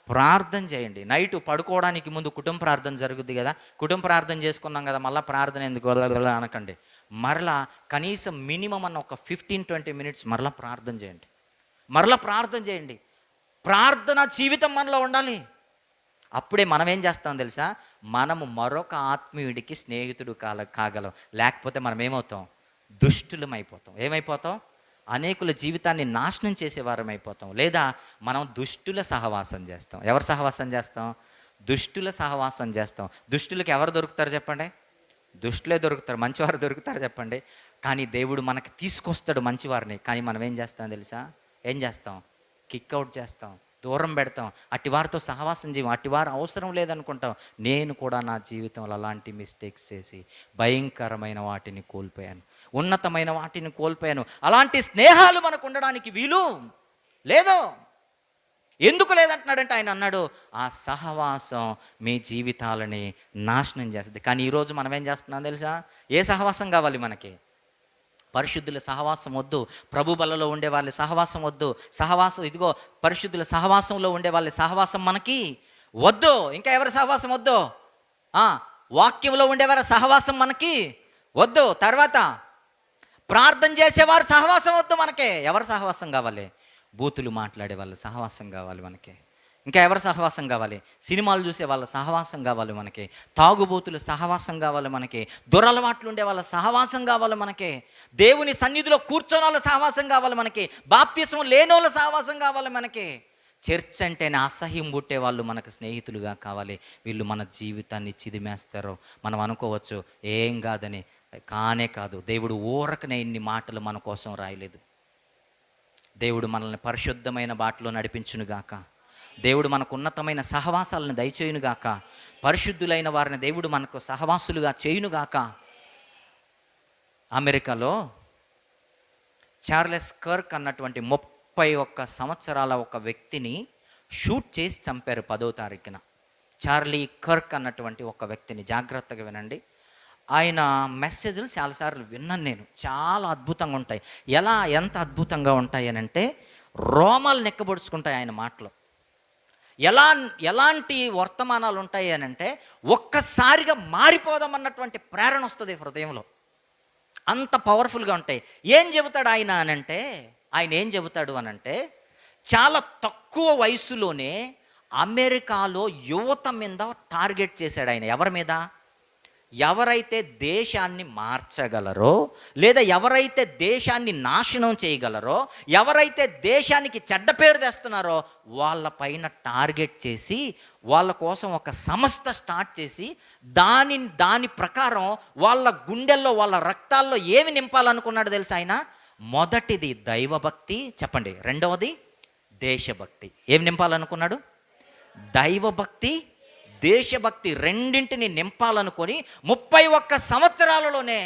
ప్రార్థన చేయండి. నైట్ పడుకోవడానికి ముందు కుటుంబ ప్రార్థన జరుగుద్ది కదా, కుటుంబ ప్రార్థన చేసుకున్నాం కదా, మళ్ళీ ప్రార్థన ఎందుకు అనకండి. మరలా కనీసం మినిమం అన్న ఒక 15-20 మినిట్స్ మరలా ప్రార్థన చేయండి. ప్రార్థన జీవితం మనలో ఉండాలి. అప్పుడే మనం ఏం చేస్తాం తెలుసా, మనము మరొక ఆత్మీయుడికి స్నేహితుడు కాగలం. లేకపోతే మనం ఏమవుతాం? దుష్టులం అయిపోతాం. ఏమైపోతాం? అనేకుల జీవితాన్ని నాశనం చేసేవారం అయిపోతాం. లేదా మనం దుష్టుల సహవాసం చేస్తాం. ఎవరు సహవాసం చేస్తాం? దుష్టుల సహవాసం చేస్తాం. దుష్టులకు ఎవరు దొరుకుతారు చెప్పండి? దుష్టులే దొరుకుతారు. మంచివారు దొరుకుతారు చెప్పండి? కానీ దేవుడు మనకి తీసుకొస్తాడు మంచివారిని. కానీ మనం ఏం చేస్తాం తెలుసా? కిక్అవుట్ చేస్తాం, దూరం పెడతాం. అట్టివారితో సహవాసం చేయం. అట్టివారు అవసరం లేదనుకుంటాం. నేను కూడా నా జీవితంలో అలాంటి మిస్టేక్స్ చేసి భయంకరమైన వాటిని కోల్పోయాను, ఉన్నతమైన వాటిని కోల్పోయాను. అలాంటి స్నేహాలు మనకు ఉండడానికి వీలు లేదు. ఎందుకు లేదంటున్నాడంటే ఆయన అన్నాడు, ఆ సహవాసం మీ జీవితాలని నాశనం చేస్తుంది. కానీ ఈరోజు మనం ఏం చేస్తున్నాం తెలుసా? ఏ సహవాసం కావాలి మనకి? పరిశుద్ధుల సహవాసం వద్దు, ప్రభు బలలో ఉండే వాళ్ళ సహవాసం వద్దు. ఇదిగో పరిశుద్ధుల సహవాసంలో ఉండే వాళ్ళ సహవాసం మనకి వద్దు. ఇంకా ఎవరి సహవాసం వద్దు? వాక్యంలో ఉండేవారి సహవాసం మనకి వద్దు. తర్వాత ప్రార్థన చేసేవారు సహవాసం వద్దు మనకే. ఎవరి సహవాసం కావాలి? బూతులు మాట్లాడే వాళ్ళ సహవాసం కావాలి మనకి. ఇంకా ఎవరి సహవాసం కావాలి? సినిమాలు చూసే వాళ్ళ సహవాసం కావాలి మనకి. తాగుబోతుల సహవాసం కావాలి మనకి. దురలవాట్లు ఉండే వాళ్ళ సహవాసం కావాలి మనకి. దేవుని సన్నిధిలో కూర్చొని వాళ్ళ సహవాసం కావాలి మనకి. బాప్తిసం లేని వాళ్ళ సహవాసం కావాలి మనకి. చర్చ్ అంటేనే అసహ్యం పుట్టే వాళ్ళు మనకు స్నేహితులుగా కావాలి. వీళ్ళు మన జీవితాన్ని చిదిమేస్తారు. మనం అనుకోవచ్చు ఏం కాదని. కానే కాదు. దేవుడు ఊరకనే ఇన్ని మాటలు మన కోసం రాయలేదు. దేవుడు మనల్ని పరిశుద్ధమైన బాటలో నడిపించునుగాక. దేవుడు మనకు ఉన్నతమైన సహవాసాలను దయచేయునుగాక. పరిశుద్ధులైన వారిని దేవుడు మనకు సహవాసులుగా చేయునుగాక. అమెరికాలో చార్లెస్ కర్క్ అన్నటువంటి 31 సంవత్సరాల ఒక వ్యక్తిని షూట్ చేసి చంపారు 10వ తారీఖున. చార్లీ కర్క్ అన్నటువంటి ఒక వ్యక్తిని, జాగ్రత్తగా వినండి. ఆయన మెసేజ్లు చాలాసార్లు విన్నాను నేను. చాలా అద్భుతంగా ఉంటాయి. ఎంత అద్భుతంగా ఉంటాయి అని అంటే, రోమాలు నెక్కబడుచుకుంటాయి ఆయన మాటలు. ఎలాంటి వర్తమానాలు ఉంటాయి అని అంటే, ఒక్కసారిగా మారిపోదాం అన్నటువంటి ప్రేరణ వస్తుంది హృదయంలో. అంత పవర్ఫుల్గా ఉంటాయి. ఏం చెబుతాడు ఆయన ఏం చెబుతాడు అనంటే, చాలా తక్కువ వయసులోనే అమెరికాలో యువత మీద టార్గెట్ చేశాడు ఆయన. ఎవరి మీద? ఎవరైతే దేశాన్ని మార్చగలరో, లేదా ఎవరైతే దేశాన్ని నాశనం చేయగలరో, ఎవరైతే దేశానికి చెడ్డ పేరు తెస్తున్నారో వాళ్ళ పైన టార్గెట్ చేసి వాళ్ళ కోసం ఒక సంస్థ స్టార్ట్ చేసి దాని ప్రకారం వాళ్ళ గుండెల్లో, వాళ్ళ రక్తాల్లో ఏమి నింపాలనుకున్నాడు తెలుసా ఆయన? మొదటిది దైవభక్తి, చెప్పండి. రెండవది దేశభక్తి. ఏమి నింపాలనుకున్నాడు? దైవభక్తి, దేశభక్తి రెండింటిని నింపాలనుకొని 31 సంవత్సరాలలోనే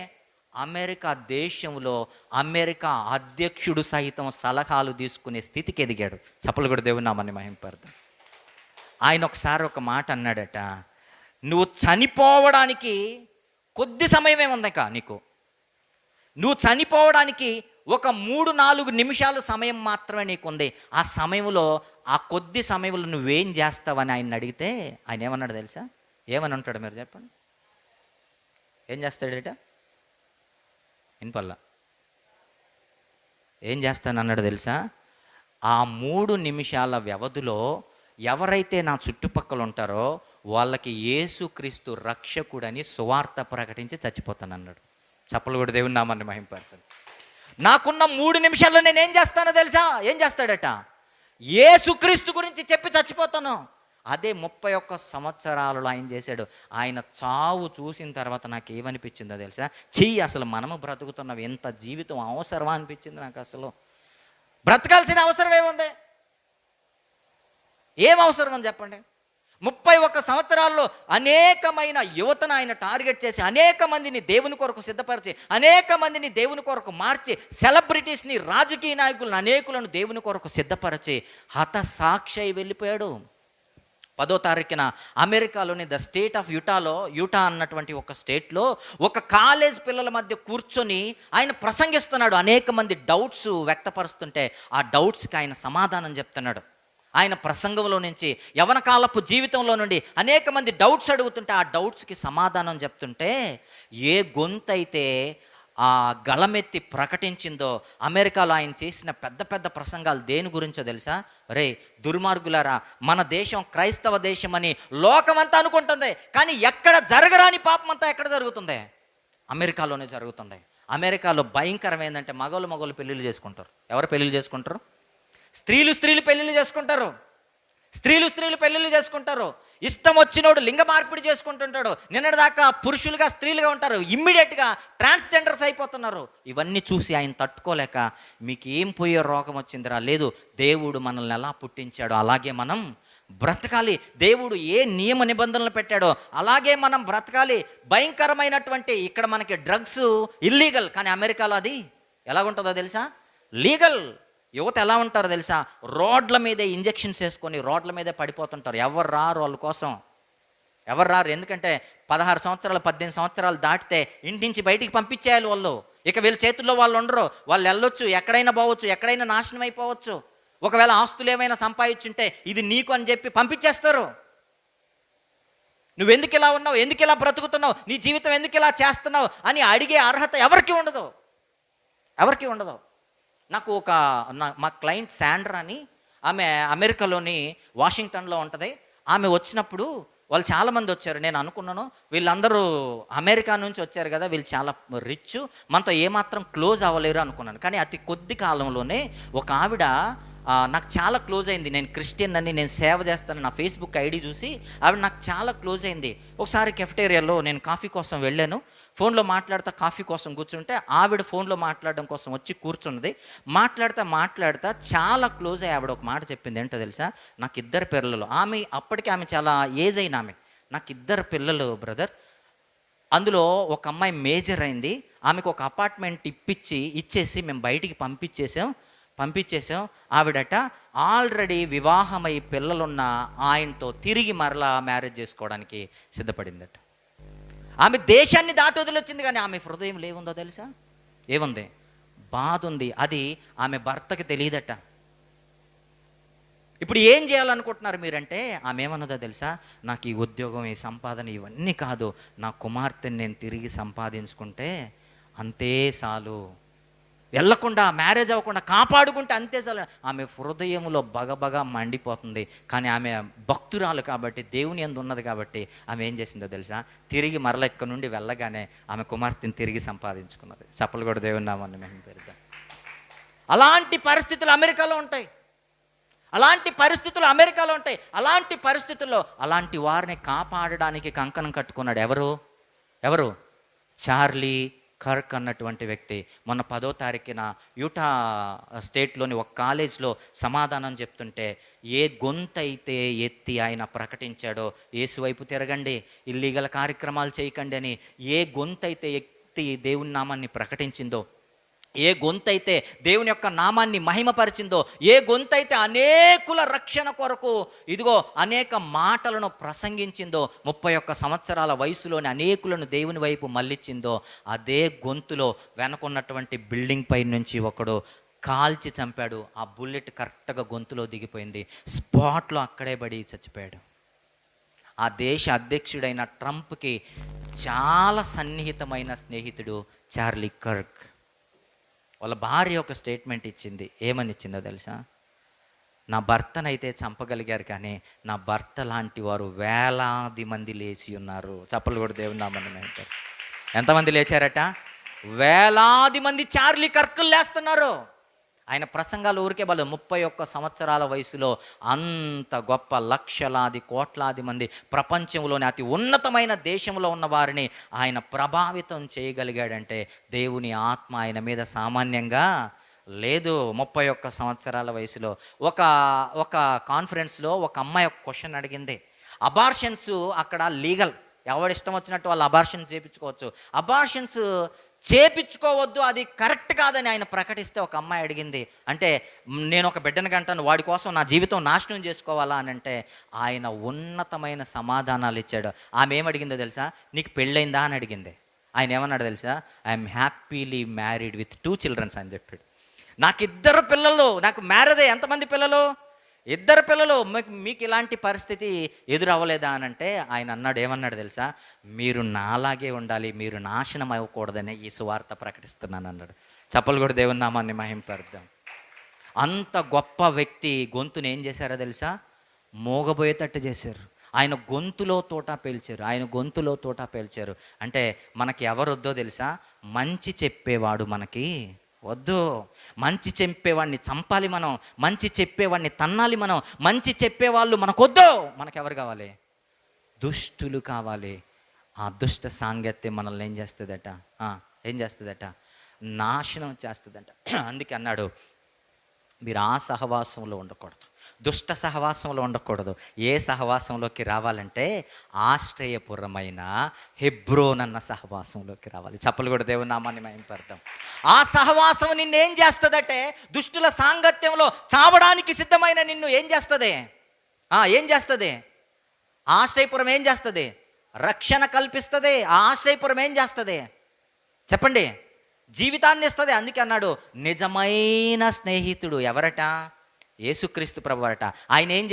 అమెరికా దేశంలో అమెరికా అధ్యక్షుడు సహితం సలహాలు తీసుకునే స్థితికి ఎదిగాడు. చప్పలు కూడా దేవుని నామాన్ని మహింపడతాం. ఆయన ఒకసారి ఒక మాట అన్నాడట, నువ్వు చనిపోవడానికి కొద్ది సమయమే ఉందక నీకు. నువ్వు చనిపోవడానికి ఒక 3-4 నిమిషాలు సమయం మాత్రమే నీకుంది. ఆ సమయంలో, ఆ కొద్ది సమయంలో నువ్వేం చేస్తావని ఆయన అడిగితే ఆయన ఏమన్నాడు తెలుసా? ఏమని ఉంటాడు మీరు చెప్పండి? ఏం చేస్తాడట? ఇన్పల్లా ఏం చేస్తానన్నాడు తెలుసా? ఆ 3 నిమిషాల వ్యవధిలో ఎవరైతే నా చుట్టుపక్కల ఉంటారో వాళ్ళకి యేసుక్రీస్తు రక్షకుడని సువార్త ప్రకటించి చచ్చిపోతానన్నాడు. చప్పలు కూడా దేవుని నామాన్ని మహింపరచండి. నాకున్న 3 నిమిషాల్లో నేను ఏం చేస్తానో తెలుసా? ఏం చేస్తాడట? యేసుక్రీస్తు గురించి చెప్పి చచ్చిపోతాను. అదే 31 సంవత్సరాలలో ఆయన చేశాడు. ఆయన చావు చూసిన తర్వాత నాకు ఏమనిపించిందో తెలుసా? అసలు మనము బ్రతుకుతున్న ఎంత జీవితం అవసరమా అనిపించింది నాకు. అసలు బ్రతకాల్సిన అవసరం ఏముంది? ఏం అవసరం అని చెప్పండి? 31 సంవత్సరాల్లో అనేకమైన యువతను ఆయన టార్గెట్ చేసి అనేక మందిని దేవుని కొరకు సిద్ధపరిచి అనేక మందిని దేవుని కొరకు మార్చి సెలబ్రిటీస్ని, రాజకీయ నాయకులను అనేకులను దేవుని కొరకు సిద్ధపరిచి హతసాక్షి వెళ్ళిపోయాడు. 10వ తారీఖున అమెరికాలోని ద స్టేట్ ఆఫ్ యూటా అన్నటువంటి ఒక స్టేట్లో ఒక కాలేజ్ పిల్లల మధ్య కూర్చొని ఆయన ప్రసంగిస్తున్నాడు. అనేక మంది డౌట్స్ వ్యక్తపరుస్తుంటే ఆ డౌట్స్కి ఆయన సమాధానం చెప్తున్నాడు. ఆయన ప్రసంగంలో నుంచి యవన కాలపు జీవితంలో నుండి అనేక మంది డౌట్స్ అడుగుతుంటే ఆ డౌట్స్కి సమాధానం చెప్తుంటే ఏ గొంతైతే ఆ గళమెత్తి ప్రకటించిందో, అమెరికాలో ఆయన చేసిన పెద్ద పెద్ద ప్రసంగాలు దేని గురించో తెలుసా? రే దుర్మార్గులారా, మన దేశం క్రైస్తవ దేశం అని లోకమంతా అనుకుంటుంది, కానీ ఎక్కడ జరగరాని పాపం అంతా ఎక్కడ జరుగుతుంది? అమెరికాలోనే జరుగుతుంది. అమెరికాలో భయంకరం ఏంటంటే మగవాళ్ళు పెళ్ళిళ్ళు చేసుకుంటారు. ఎవరు పెళ్ళిళ్ళు చేసుకుంటారు? స్త్రీలు పెళ్ళిళ్ళు చేసుకుంటారు. స్త్రీలు పెళ్ళిళ్ళు చేసుకుంటారు. ఇష్టం వచ్చినోడు లింగ మార్పిడి చేసుకుంటుంటాడు. నిన్నటిదాకా పురుషులుగా స్త్రీలుగా ఉంటారు, ఇమ్మీడియట్గా ట్రాన్స్జెండర్స్ అయిపోతున్నారు. ఇవన్నీ చూసి ఆయన తట్టుకోలేక, మీకు ఏం పోయే రోగం వచ్చిందిరా? లేదు, దేవుడు మనల్ని ఎలా పుట్టించాడో అలాగే మనం బ్రతకాలి. దేవుడు ఏ నియమ నిబంధనలు పెట్టాడో అలాగే మనం బ్రతకాలి. భయంకరమైనటువంటి ఇక్కడ మనకి డ్రగ్స్ ఇల్లీగల్, కానీ అమెరికాలో అది ఎలాగుంటుందో తెలుసా? లీగల్. యువత ఎలా ఉంటారో తెలుసా? రోడ్ల మీదే ఇంజెక్షన్స్ వేసుకొని రోడ్ల మీదే పడిపోతుంటారు. ఎవరు రారు వాళ్ళ కోసం, ఎవరు రారు. ఎందుకంటే 16 సంవత్సరాలు 18 సంవత్సరాలు దాటితే ఇంటి నుంచి బయటికి పంపించేయాలి వాళ్ళు. ఇక వీళ్ళ చేతుల్లో వాళ్ళు ఉండరు. వాళ్ళు వెళ్ళొచ్చు, ఎక్కడైనా పోవచ్చు, ఎక్కడైనా నాశనం అయిపోవచ్చు. ఒకవేళ ఆస్తులు ఏమైనా సంపాదించుంటే ఇది నీకు అని చెప్పి పంపించేస్తారు. నువ్వెందుకు ఇలా ఉన్నావు, ఎందుకు ఇలా బ్రతుకుతున్నావు, నీ జీవితం ఎందుకు ఇలా చేస్తున్నావు అని అడిగే అర్హత ఎవరికి ఉండదు. నాకు మా క్లయింట్ శాండ్రా అని, ఆమె అమెరికాలోని వాషింగ్టన్లో ఉంటుంది. ఆమె వచ్చినప్పుడు వాళ్ళు చాలామంది వచ్చారు. నేను అనుకున్నాను వీళ్ళందరూ అమెరికా నుంచి వచ్చారు కదా, వీళ్ళు చాలా రిచ్, మనతో ఏమాత్రం క్లోజ్ అవ్వలేరు అనుకున్నాను. కానీ అతి కొద్ది కాలంలోనే ఒక ఆవిడ నాకు చాలా క్లోజ్ అయింది. నేను క్రిస్టియన్ అని, నేను సేవ చేస్తాను, నా ఫేస్బుక్ ఐడి చూసి ఆవిడ నాకు చాలా క్లోజ్ అయింది. ఒకసారి కెఫ్టేరియాలో నేను కాఫీ కోసం వెళ్ళాను. ఫోన్లో మాట్లాడుతూ కాఫీ కోసం కూర్చుంటే ఆవిడ ఫోన్లో మాట్లాడడం కోసం వచ్చి కూర్చున్నది. మాట్లాడుతా చాలా క్లోజ్ అయ్యి ఆవిడ ఒక మాట చెప్పింది. ఏంటో తెలుసా? నాకు 2 పిల్లలు. అప్పటికి ఆమె చాలా ఏజ్ అయిన ఆమె. నాకు 2 పిల్లలు బ్రదర్. అందులో ఒక అమ్మాయి మేజర్ అయింది. ఆమెకు ఒక అపార్ట్మెంట్ ఇచ్చేసి మేము బయటికి పంపించేసాం. ఆవిడట ఆల్రెడీ వివాహమై పిల్లలున్న ఆయనతో తిరిగి మరలా మ్యారేజ్ చేసుకోవడానికి సిద్ధపడిందట. ఆమె దేశాన్ని దాటి వదిలొచ్చింది, కానీ ఆమె హృదయంలో ఏముందో తెలుసా? ఏముంది? బాధ ఉంది. అది ఆమె భర్తకి తెలియదట. ఇప్పుడు ఏం చేయాలనుకుంటున్నారు మీరంటే, ఆమె ఏమన్నదో తెలుసా? నాకు ఈ ఉద్యోగం, ఈ సంపాదన ఇవన్నీ కాదు, నా కుమార్తెని నేను తిరిగి సంపాదించుకుంటే అంతే చాలు, వెళ్ళకుండా మ్యారేజ్ అవ్వకుండా కాపాడుకుంటే అంతే చాలు. ఆమె హృదయంలో బగబగా మండిపోతుంది. కానీ ఆమె భక్తురాలు కాబట్టి, దేవుని యందు ఉన్నది కాబట్టి ఆమె ఏం చేసిందో తెలుసా? తిరిగి మరల ఇక్కడ నుండి వెళ్ళగానే ఆమె కుమార్తెని తిరిగి సంపాదించుకున్నది. చప్పలు కూడా దేవుని నామాన్ని మేము పెడతాం. అలాంటి పరిస్థితులు అమెరికాలో ఉంటాయి. అలాంటి పరిస్థితుల్లో అలాంటి వారిని కాపాడడానికి కంకణం కట్టుకున్నాడు ఎవరు? చార్లీ కర్క్ అన్నటువంటి వ్యక్తి. మొన్న 10వ తారీఖున యూటా స్టేట్లోని ఒక కాలేజ్లో సమాధానం చెప్తుంటే, ఏ గొంతైతే ఎత్తి ఆయన ప్రకటించాడో, యేసు వైపు తిరగండి, ఇల్లీగల్ కార్యక్రమాలు చేయకండి అని ఏ గొంతైతే ఎత్తి దేవుని నామాన్ని ప్రకటించిందో, ఏ గొంతైతే దేవుని యొక్క నామాన్ని మహిమపరిచిందో, ఏ గొంతైతే అనేకుల రక్షణ కొరకు ఇదిగో అనేక మాటలను ప్రసంగించిందో, 31 సంవత్సరాల వయసులోని అనేకులను దేవుని వైపు మళ్ళించిందో, అదే గొంతులో వెనకున్నటువంటి బిల్డింగ్ పై నుంచి ఒకడు కాల్చి చంపాడు. ఆ బుల్లెట్ కరెక్ట్గా గొంతులో దిగిపోయింది. స్పాట్లో అక్కడే పడి చచ్చిపోయాడు. ఆ దేశ అధ్యక్షుడైన ట్రంప్కి చాలా సన్నిహితమైన స్నేహితుడు చార్లీ కర్క్. వాళ్ళ భార్య ఒక స్టేట్మెంట్ ఇచ్చింది. ఏమని ఇచ్చిందో తెలుసా? నా భర్తనైతే చంపగలిగారు, కానీ నా భర్త లాంటి వారు వేలాది మంది లేచి ఉన్నారు. చప్పలు కూడా దేవుని నామమున అంటారు. ఎంతమంది లేచారట? వేలాది మంది చార్లీ కర్కులు లేస్తున్నారు. ఆయన ప్రసంగాలు ఊరికే బలం. 31 సంవత్సరాల వయసులో అంత గొప్ప లక్షలాది కోట్లాది మంది, ప్రపంచంలోని అతి ఉన్నతమైన దేశంలో ఉన్న వారిని ఆయన ప్రభావితం చేయగలిగాడంటే దేవుని ఆత్మ ఆయన మీద సామాన్యంగా లేదు. 31 సంవత్సరాల వయసులో ఒక కాన్ఫరెన్స్లో ఒక అమ్మాయి ఒక క్వశ్చన్ అడిగింది. అబార్షన్స్ అక్కడ లీగల్, ఎవరిష్టం వచ్చినట్టు వాళ్ళు అబార్షన్స్ చేయించుకోవచ్చు. అబార్షన్స్ చేపించుకోవద్దు, అది కరెక్ట్ కాదని ఆయన ప్రకటిస్తే ఒక అమ్మాయి అడిగింది, అంటే నేను ఒక బిడ్డను కంటాను, వాడి కోసం నా జీవితం నాశనం చేసుకోవాలా అని అంటే ఆయన ఉన్నతమైన సమాధానాలు ఇచ్చాడు. ఆమె ఏమడిగిందో తెలుసా? నీకు పెళ్ళైందా అని అడిగింది. ఆయన ఏమన్నాడు తెలుసా? I'm happily married with 2 childrens అని చెప్పాడు. నాకు 2 పిల్లలు, నాకు మ్యారేజ్ అయ్యి ఎంతమంది పిల్లలు? 2 పిల్లలు. మీకు ఇలాంటి పరిస్థితి ఎదురవ్వలేదా అని అంటే ఆయన అన్నాడు, ఏమన్నాడు తెలుసా? మీరు నాలాగే ఉండాలి, మీరు నాశనం అవ్వకూడదని ఈ సువార్త ప్రకటిస్తున్నాను అన్నాడు. చప్పలు కూడా దేవుని నామాన్ని మహింపరుద్దాం. అంత గొప్ప వ్యక్తి గొంతుని ఏం చేశారో తెలుసా? మోగబోయేటట్టు చేశారు. ఆయన గొంతులో తోట పేల్చారు. అంటే మనకి ఎవరొద్దో తెలుసా? మంచి చెప్పేవాడు మనకి వద్దు. మంచి చెప్పేవాడిని చంపాలి మనం, మంచి చెప్పేవాడిని తన్నాలి మనం, మంచి చెప్పేవాళ్ళు మనకొద్దు. మనకెవరు కావాలి? దుష్టులు కావాలి. ఆ దుష్ట సాంగత్యం మనల్ని ఏం చేస్తుందట? నాశనం చేస్తుందట. అందుకే అన్నాడు, మీరు ఆ సహవాసంలో ఉండకూడదు, దుష్ట సహవాసంలో ఉండకూడదు. ఏ సహవాసంలోకి రావాలంటే ఆశ్రయపురమైన హెబ్రోన్ అన్న సహవాసంలోకి రావాలి. చప్పలు కూడా దేవుని నామాన్ని మహింపరుద్దాం. ఆ సహవాసం నిన్ను ఏం చేస్తుందంటే, దుష్టుల సాంగత్యంలో చావడానికి సిద్ధమైన నిన్ను ఏం చేస్తుంది? ఆశ్రయపురం ఏం చేస్తుంది? రక్షణ కల్పిస్తుంది. ఆ ఆశ్రయపురం ఏం చేస్తుంది చెప్పండి? జీవితాన్ని ఇస్తుంది. అందుకే అన్నాడు, నిజమైన స్నేహితుడు ఎవరట? యేసుక్రీస్తు ప్రభువరట. ఆయన ఏం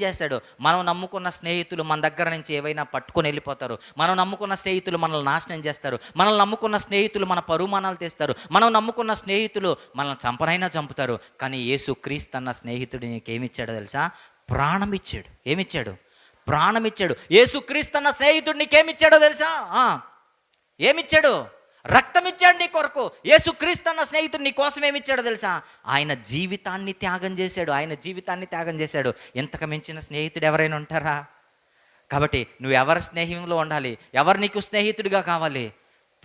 చేశాడు? మనం నమ్ముకున్న స్నేహితులు మన దగ్గర నుంచి ఏవైనా పట్టుకొని వెళ్ళిపోతారు. మనం నమ్ముకున్న స్నేహితులు మనల్ని నాశనం చేస్తారు. మనం నమ్ముకున్న స్నేహితులు మన పరుమానాలు తీస్తారు. మనం నమ్ముకున్న స్నేహితులు మనల్ని చంపనైనా చంపుతారు. కానీ యేసుక్రీస్తు అన్న స్నేహితుడు నీకేమిచ్చాడో తెలుసా? ప్రాణం ఇచ్చాడు. ప్రాణం ఇచ్చాడు. యేసుక్రీస్తు అన్న స్నేహితుడు నీకేమిచ్చాడో తెలుసా? ఏమిచ్చాడు? రక్తం ఇచ్చాడు నీ కొరకు. యేసుక్రీస్తు అన్న స్నేహితుడు నీ కోసం ఏమిచ్చాడో తెలుసా? ఆయన జీవితాన్ని త్యాగం చేశాడు. ఇంతకు మించిన స్నేహితుడు ఎవరైనా ఉంటారా? కాబట్టి నువ్వు ఎవరి స్నేహంలో ఉండాలి? ఎవరు నీకు స్నేహితుడిగా కావాలి?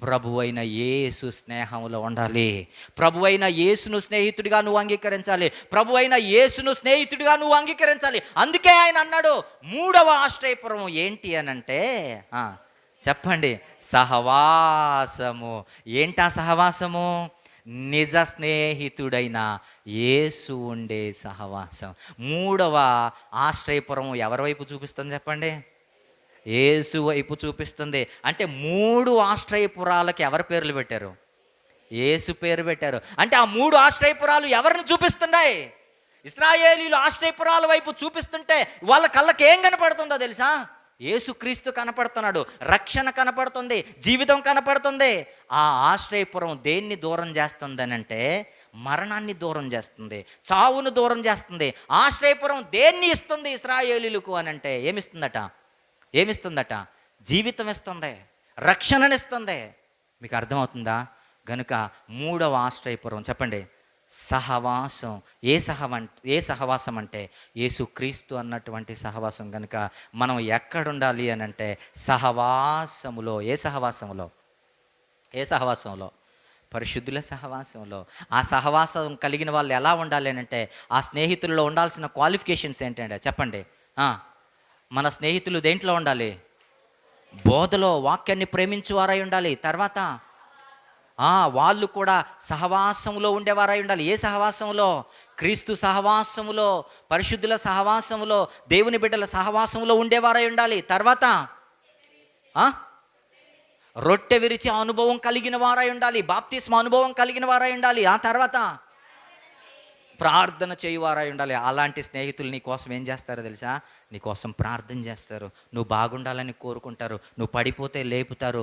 ప్రభువైన యేసు స్నేహంలో ఉండాలి. ప్రభువైన యేసును స్నేహితుడిగా నువ్వు అంగీకరించాలి. అందుకే ఆయన అన్నాడు, 3వ ఆశ్రయపురం ఏంటి అనంటే, చెప్పండి, సహవాసము. ఏంటా సహవాసము? నిజ స్నేహితుడైన యేసు ఉండే సహవాసం. 3వ ఆశ్రయపురం ఎవరి వైపు చూపిస్తుంది చెప్పండి? యేసు వైపు చూపిస్తుంది. అంటే 3 ఆశ్రయపురాలకి ఎవరి పేర్లు పెట్టారు? యేసు పేరు పెట్టారు. అంటే ఆ 3 ఆశ్రయపురాలు ఎవరిని చూపిస్తున్నాయి? ఇశ్రాయేలీయులు ఆశ్రయపురాల వైపు చూపిస్తుంటే వాళ్ళ కళ్ళకి ఏం కనపడుతుందో తెలుసా? యేసుక్రీస్తు కనపడుతున్నాడు, రక్షణ కనపడుతుంది, జీవితం కనపడుతుంది. ఆ ఆశ్రయపురం దేన్ని దూరం చేస్తుందనంటే మరణాన్ని దూరం చేస్తుంది, చావును దూరం చేస్తుంది. ఆశ్రయపురం దేన్ని ఇస్తుంది ఇశ్రాయేలీయులకు అనంటే ఏమిస్తుందట? జీవితం ఇస్తుంది, రక్షణనిస్తుంది. మీకు అర్థమవుతుందా? గనుక 3వ ఆశ్రయపురం చెప్పండి, సహవాసం. ఏ సహవాసం అంటే యేసుక్రీస్తు అన్నటువంటి సహవాసం. కనుక మనం ఎక్కడుండాలి అని అంటే సహవాసములో. ఏ సహవాసంలో? పరిశుద్ధుల సహవాసంలో. ఆ సహవాసం కలిగిన వాళ్ళు ఎలా ఉండాలి అని అంటే, ఆ స్నేహితుల్లో ఉండాల్సిన క్వాలిఫికేషన్స్ ఏంటంటే చెప్పండి? మన స్నేహితులు దేంట్లో ఉండాలి? బోధలో, వాక్యాన్ని ప్రేమించువారై ఉండాలి. తర్వాత వాళ్ళు కూడా సహవాసంలో ఉండేవారై ఉండాలి. ఏ సహవాసంలో? క్రీస్తు సహవాసములో, పరిశుద్ధుల సహవాసములో, దేవుని బిడ్డల సహవాసంలో ఉండేవారై ఉండాలి. తర్వాత రొట్టె విరిచి అనుభవం కలిగిన వారై ఉండాలి. బాప్తిస్మ అనుభవం కలిగిన వారై ఉండాలి. ఆ తర్వాత ప్రార్థన చేయువారై ఉండాలి. అలాంటి స్నేహితులు నీ కోసం ఏం చేస్తారో తెలుసా? నీ కోసం ప్రార్థన చేస్తారు, నువ్వు బాగుండాలని కోరుకుంటారు, నువ్వు పడిపోతే లేపుతారు,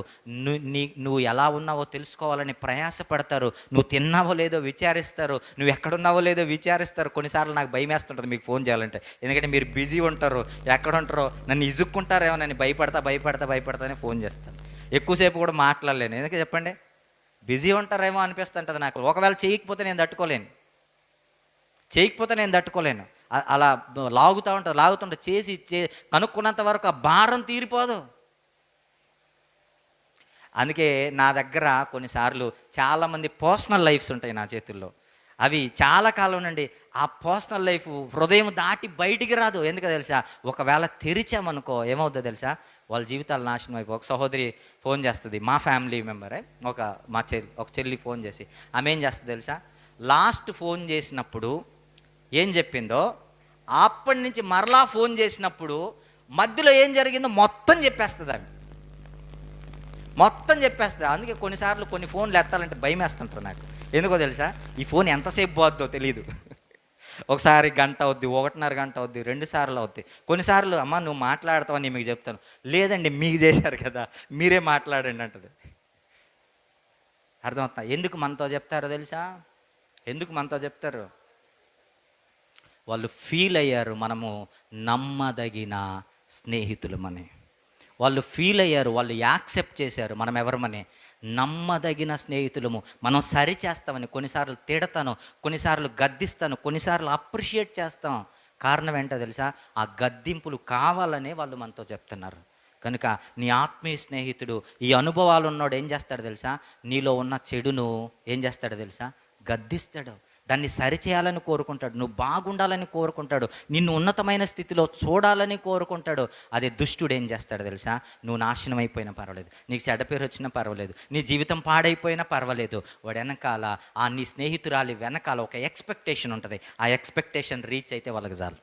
నువ్వు ఎలా ఉన్నావో తెలుసుకోవాలని ప్రయాసపడతారు, నువ్వు తిన్నావో లేదో విచారిస్తారు, నువ్వు ఎక్కడున్నావో లేదో విచారిస్తారు. కొన్నిసార్లు నాకు భయం వేస్తుంటుంది మీకు ఫోన్ చేయాలంటే, ఎందుకంటే మీరు బిజీ ఉంటారు, ఎక్కడ ఉంటారో, నన్ను ఇసుక్కుంటారేమో, నన్ను భయపడతానే ఫోన్ చేస్తాను. ఎక్కువసేపు కూడా మాట్లాడలేను, ఎందుకంటే చెప్పండి, బిజీ ఉంటారేమో అనిపిస్తుంటుంది నాకు. ఒకవేళ చేయకపోతే నేను తట్టుకోలేను, అలా లాగుతుంటే చేసి కనుక్కున్నంత వరకు ఆ భారం తీరిపోదు. అందుకే నా దగ్గర కొన్నిసార్లు చాలామంది పర్సనల్ లైఫ్స్ ఉంటాయి నా చేతుల్లో. అవి చాలా కాలం నుండి ఆ పర్సనల్ లైఫ్ హృదయం దాటి బయటికి రాదు. ఎందుకో తెలుసా? ఒకవేళ తెరిచామనుకో ఏమవుతుందో తెలుసా? వాళ్ళ జీవితాలు నాశనం అయిపో. ఒక సహోదరి ఫోన్ చేస్తుంది, మా ఫ్యామిలీ మెంబరే, ఒక చెల్లి ఫోన్ చేసి, ఆమె ఏం చేస్తుంది తెలుసా? లాస్ట్ ఫోన్ చేసినప్పుడు ఏం చెప్పిందో, అప్పటి నుంచి మరలా ఫోన్ చేసినప్పుడు మధ్యలో ఏం జరిగిందో మొత్తం చెప్పేస్తుంది. అందుకే కొన్నిసార్లు కొన్ని ఫోన్లు ఎత్తాలంటే భయం వేస్తుంటారు నాకు. ఎందుకో తెలుసా? ఈ ఫోన్ ఎంతసేపు పోద్దో తెలియదు. ఒకసారి గంట అవుద్ది, 1.5 గంట అవుద్ది, 2 సార్లు అవుద్ది. కొన్నిసార్లు అమ్మ నువ్వు మాట్లాడతావని మీకు చెప్తాను, లేదండి మీకు చేశారు కదా మీరే మాట్లాడండి అంటది. అర్థమవుతా? ఎందుకు మనతో చెప్తారో తెలుసా? వాళ్ళు ఫీల్ అయ్యారు మనము నమ్మదగిన స్నేహితులమని. వాళ్ళు ఫీల్ అయ్యారు, వాళ్ళు యాక్సెప్ట్ చేశారు మనం ఎవరమని, నమ్మదగిన స్నేహితులము. మనం సరి చేస్తామని. కొన్నిసార్లు తిడతాను, కొన్నిసార్లు గద్దిస్తాను, కొన్నిసార్లు అప్రిషియేట్ చేస్తాం. కారణం ఏంటో తెలుసా? ఆ గద్దింపులు కావాలనే వాళ్ళు మనతో చెప్తున్నారు. కనుక నీ ఆత్మీయ స్నేహితుడు, ఈ అనుభవాలు ఉన్నోడు ఏం చేస్తాడు తెలుసా? నీలో ఉన్న చెడును ఏం చేస్తాడో తెలుసా? గద్దిస్తాడు, దాన్ని సరిచేయాలని కోరుకుంటాడు, నువ్వు బాగుండాలని కోరుకుంటాడు, నిన్ను ఉన్నతమైన స్థితిలో చూడాలని కోరుకుంటాడు. అదే దుష్టుడు ఏం చేస్తాడు తెలుసా? నువ్వు నాశనం అయిపోయినా పర్వాలేదు, నీకు చెడ్డ పేరు వచ్చినా పర్వాలేదు, నీ జీవితం పాడైపోయినా పర్వాలేదు, వాడు వెనకాల ఆ నీ స్నేహితురాలి వెనకాల ఒక ఎక్స్పెక్టేషన్ ఉంటుంది. ఆ ఎక్స్పెక్టేషన్ రీచ్ అయితే వాళ్ళకి చాలు.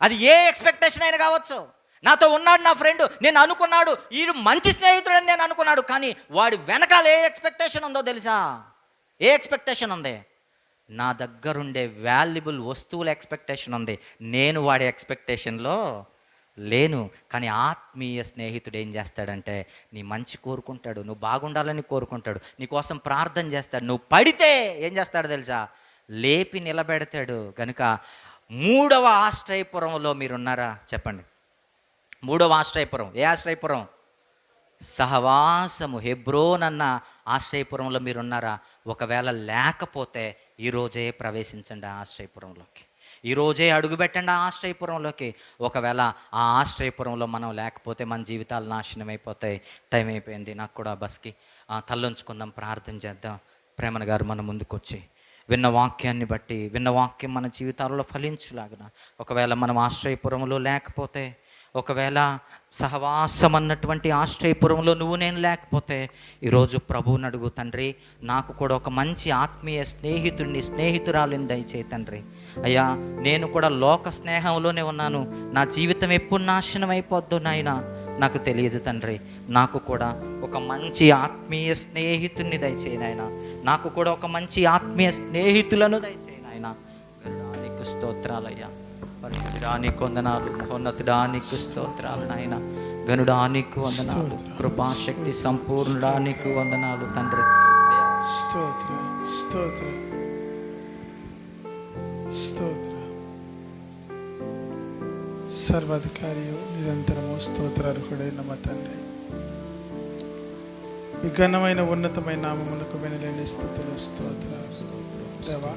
అది ఏ ఎక్స్పెక్టేషన్ అయినా కావచ్చు. నాతో ఉన్నాడు నా ఫ్రెండ్, నేను అనుకున్నాడు వీడు మంచి స్నేహితుడని నేను అనుకున్నాడు, కానీ వాడి వెనకాల ఏ ఎక్స్పెక్టేషన్ ఉందో తెలుసా? ఏ ఎక్స్పెక్టేషన్ ఉంది? నా దగ్గరుండే వాల్యుబుల్ వస్తువుల ఎక్స్పెక్టేషన్ ఉంది. నేను వాడి ఎక్స్పెక్టేషన్లో లేను. కానీ ఆత్మీయ స్నేహితుడు ఏం చేస్తాడంటే నీ మంచి కోరుకుంటాడు, నువ్వు బాగుండాలని కోరుకుంటాడు, నీ కోసం ప్రార్థన చేస్తాడు. నువ్వు పడితే ఏం చేస్తాడు తెలుసా? లేపి నిలబెడతాడు. కనుక 3వ ఆశ్రయపురంలో మీరున్నారా? చెప్పండి. 3వ ఆశ్రయపురం ఏ ఆశ్రయపురం? సహవాసము, హెబ్రోన్ అన్న ఆశ్రయపురంలో మీరున్నారా? ఒకవేళ లేకపోతే ఈరోజే ప్రవేశించండి ఆ ఆశ్రయపురంలోకి, ఈరోజే అడుగుపెట్టండి ఆ ఆశ్రయపురంలోకి. ఒకవేళ ఆ ఆశ్రయపురంలో మనం లేకపోతే మన జీవితాలు నాశనం అయిపోతాయి. టైం అయిపోయింది, నాకు కూడా బస్కి తల్లొంచుకుందాం, ప్రార్థన చేద్దాం. ప్రేమన గారు మన ముందుకు వచ్చి విన్న వాక్యాన్ని బట్టి, విన్న వాక్యం మన జీవితాలలో ఫలించులాగున, ఒకవేళ మనం ఆశ్రయపురంలో లేకపోతే, ఒకవేళ సహవాసం అన్నటువంటి ఆశ్రయపురంలో నువ్వు నేను లేకపోతే, ఈరోజు ప్రభువుని అడుగు, తండ్రి నాకు కూడా ఒక మంచి ఆత్మీయ స్నేహితురాలిని దయచేయి తండ్రి. అయ్యా నేను కూడా లోక స్నేహంలోనే ఉన్నాను, నా జీవితం ఎప్పుడు నాశనం అయిపోద్దో నాయన నాకు తెలియదు తండ్రి. నాకు కూడా ఒక మంచి ఆత్మీయ స్నేహితుడిని దయచేయి నాయన, నాకు కూడా ఒక మంచి ఆత్మీయ స్నేహితులను దయచేయి నాయన. నీకు స్తోత్రాలయ్యా, పరిశుద్ధుడానికి వందనాలు, మహోన్నతుడానికి స్తోత్రాలు నాయన, గనుడానికి వందనాలు, కృపాశక్తి సంపూర్ణడానికి వందనాలు తండ్రి. సర్వాధికారియు నిరంతరము స్తోత్రార్హుడైన మా తండ్రి, విఘనమైన ఉన్నతమైన నామమునకు వెనలేని స్తుతులు స్తోత్రాలు దేవా.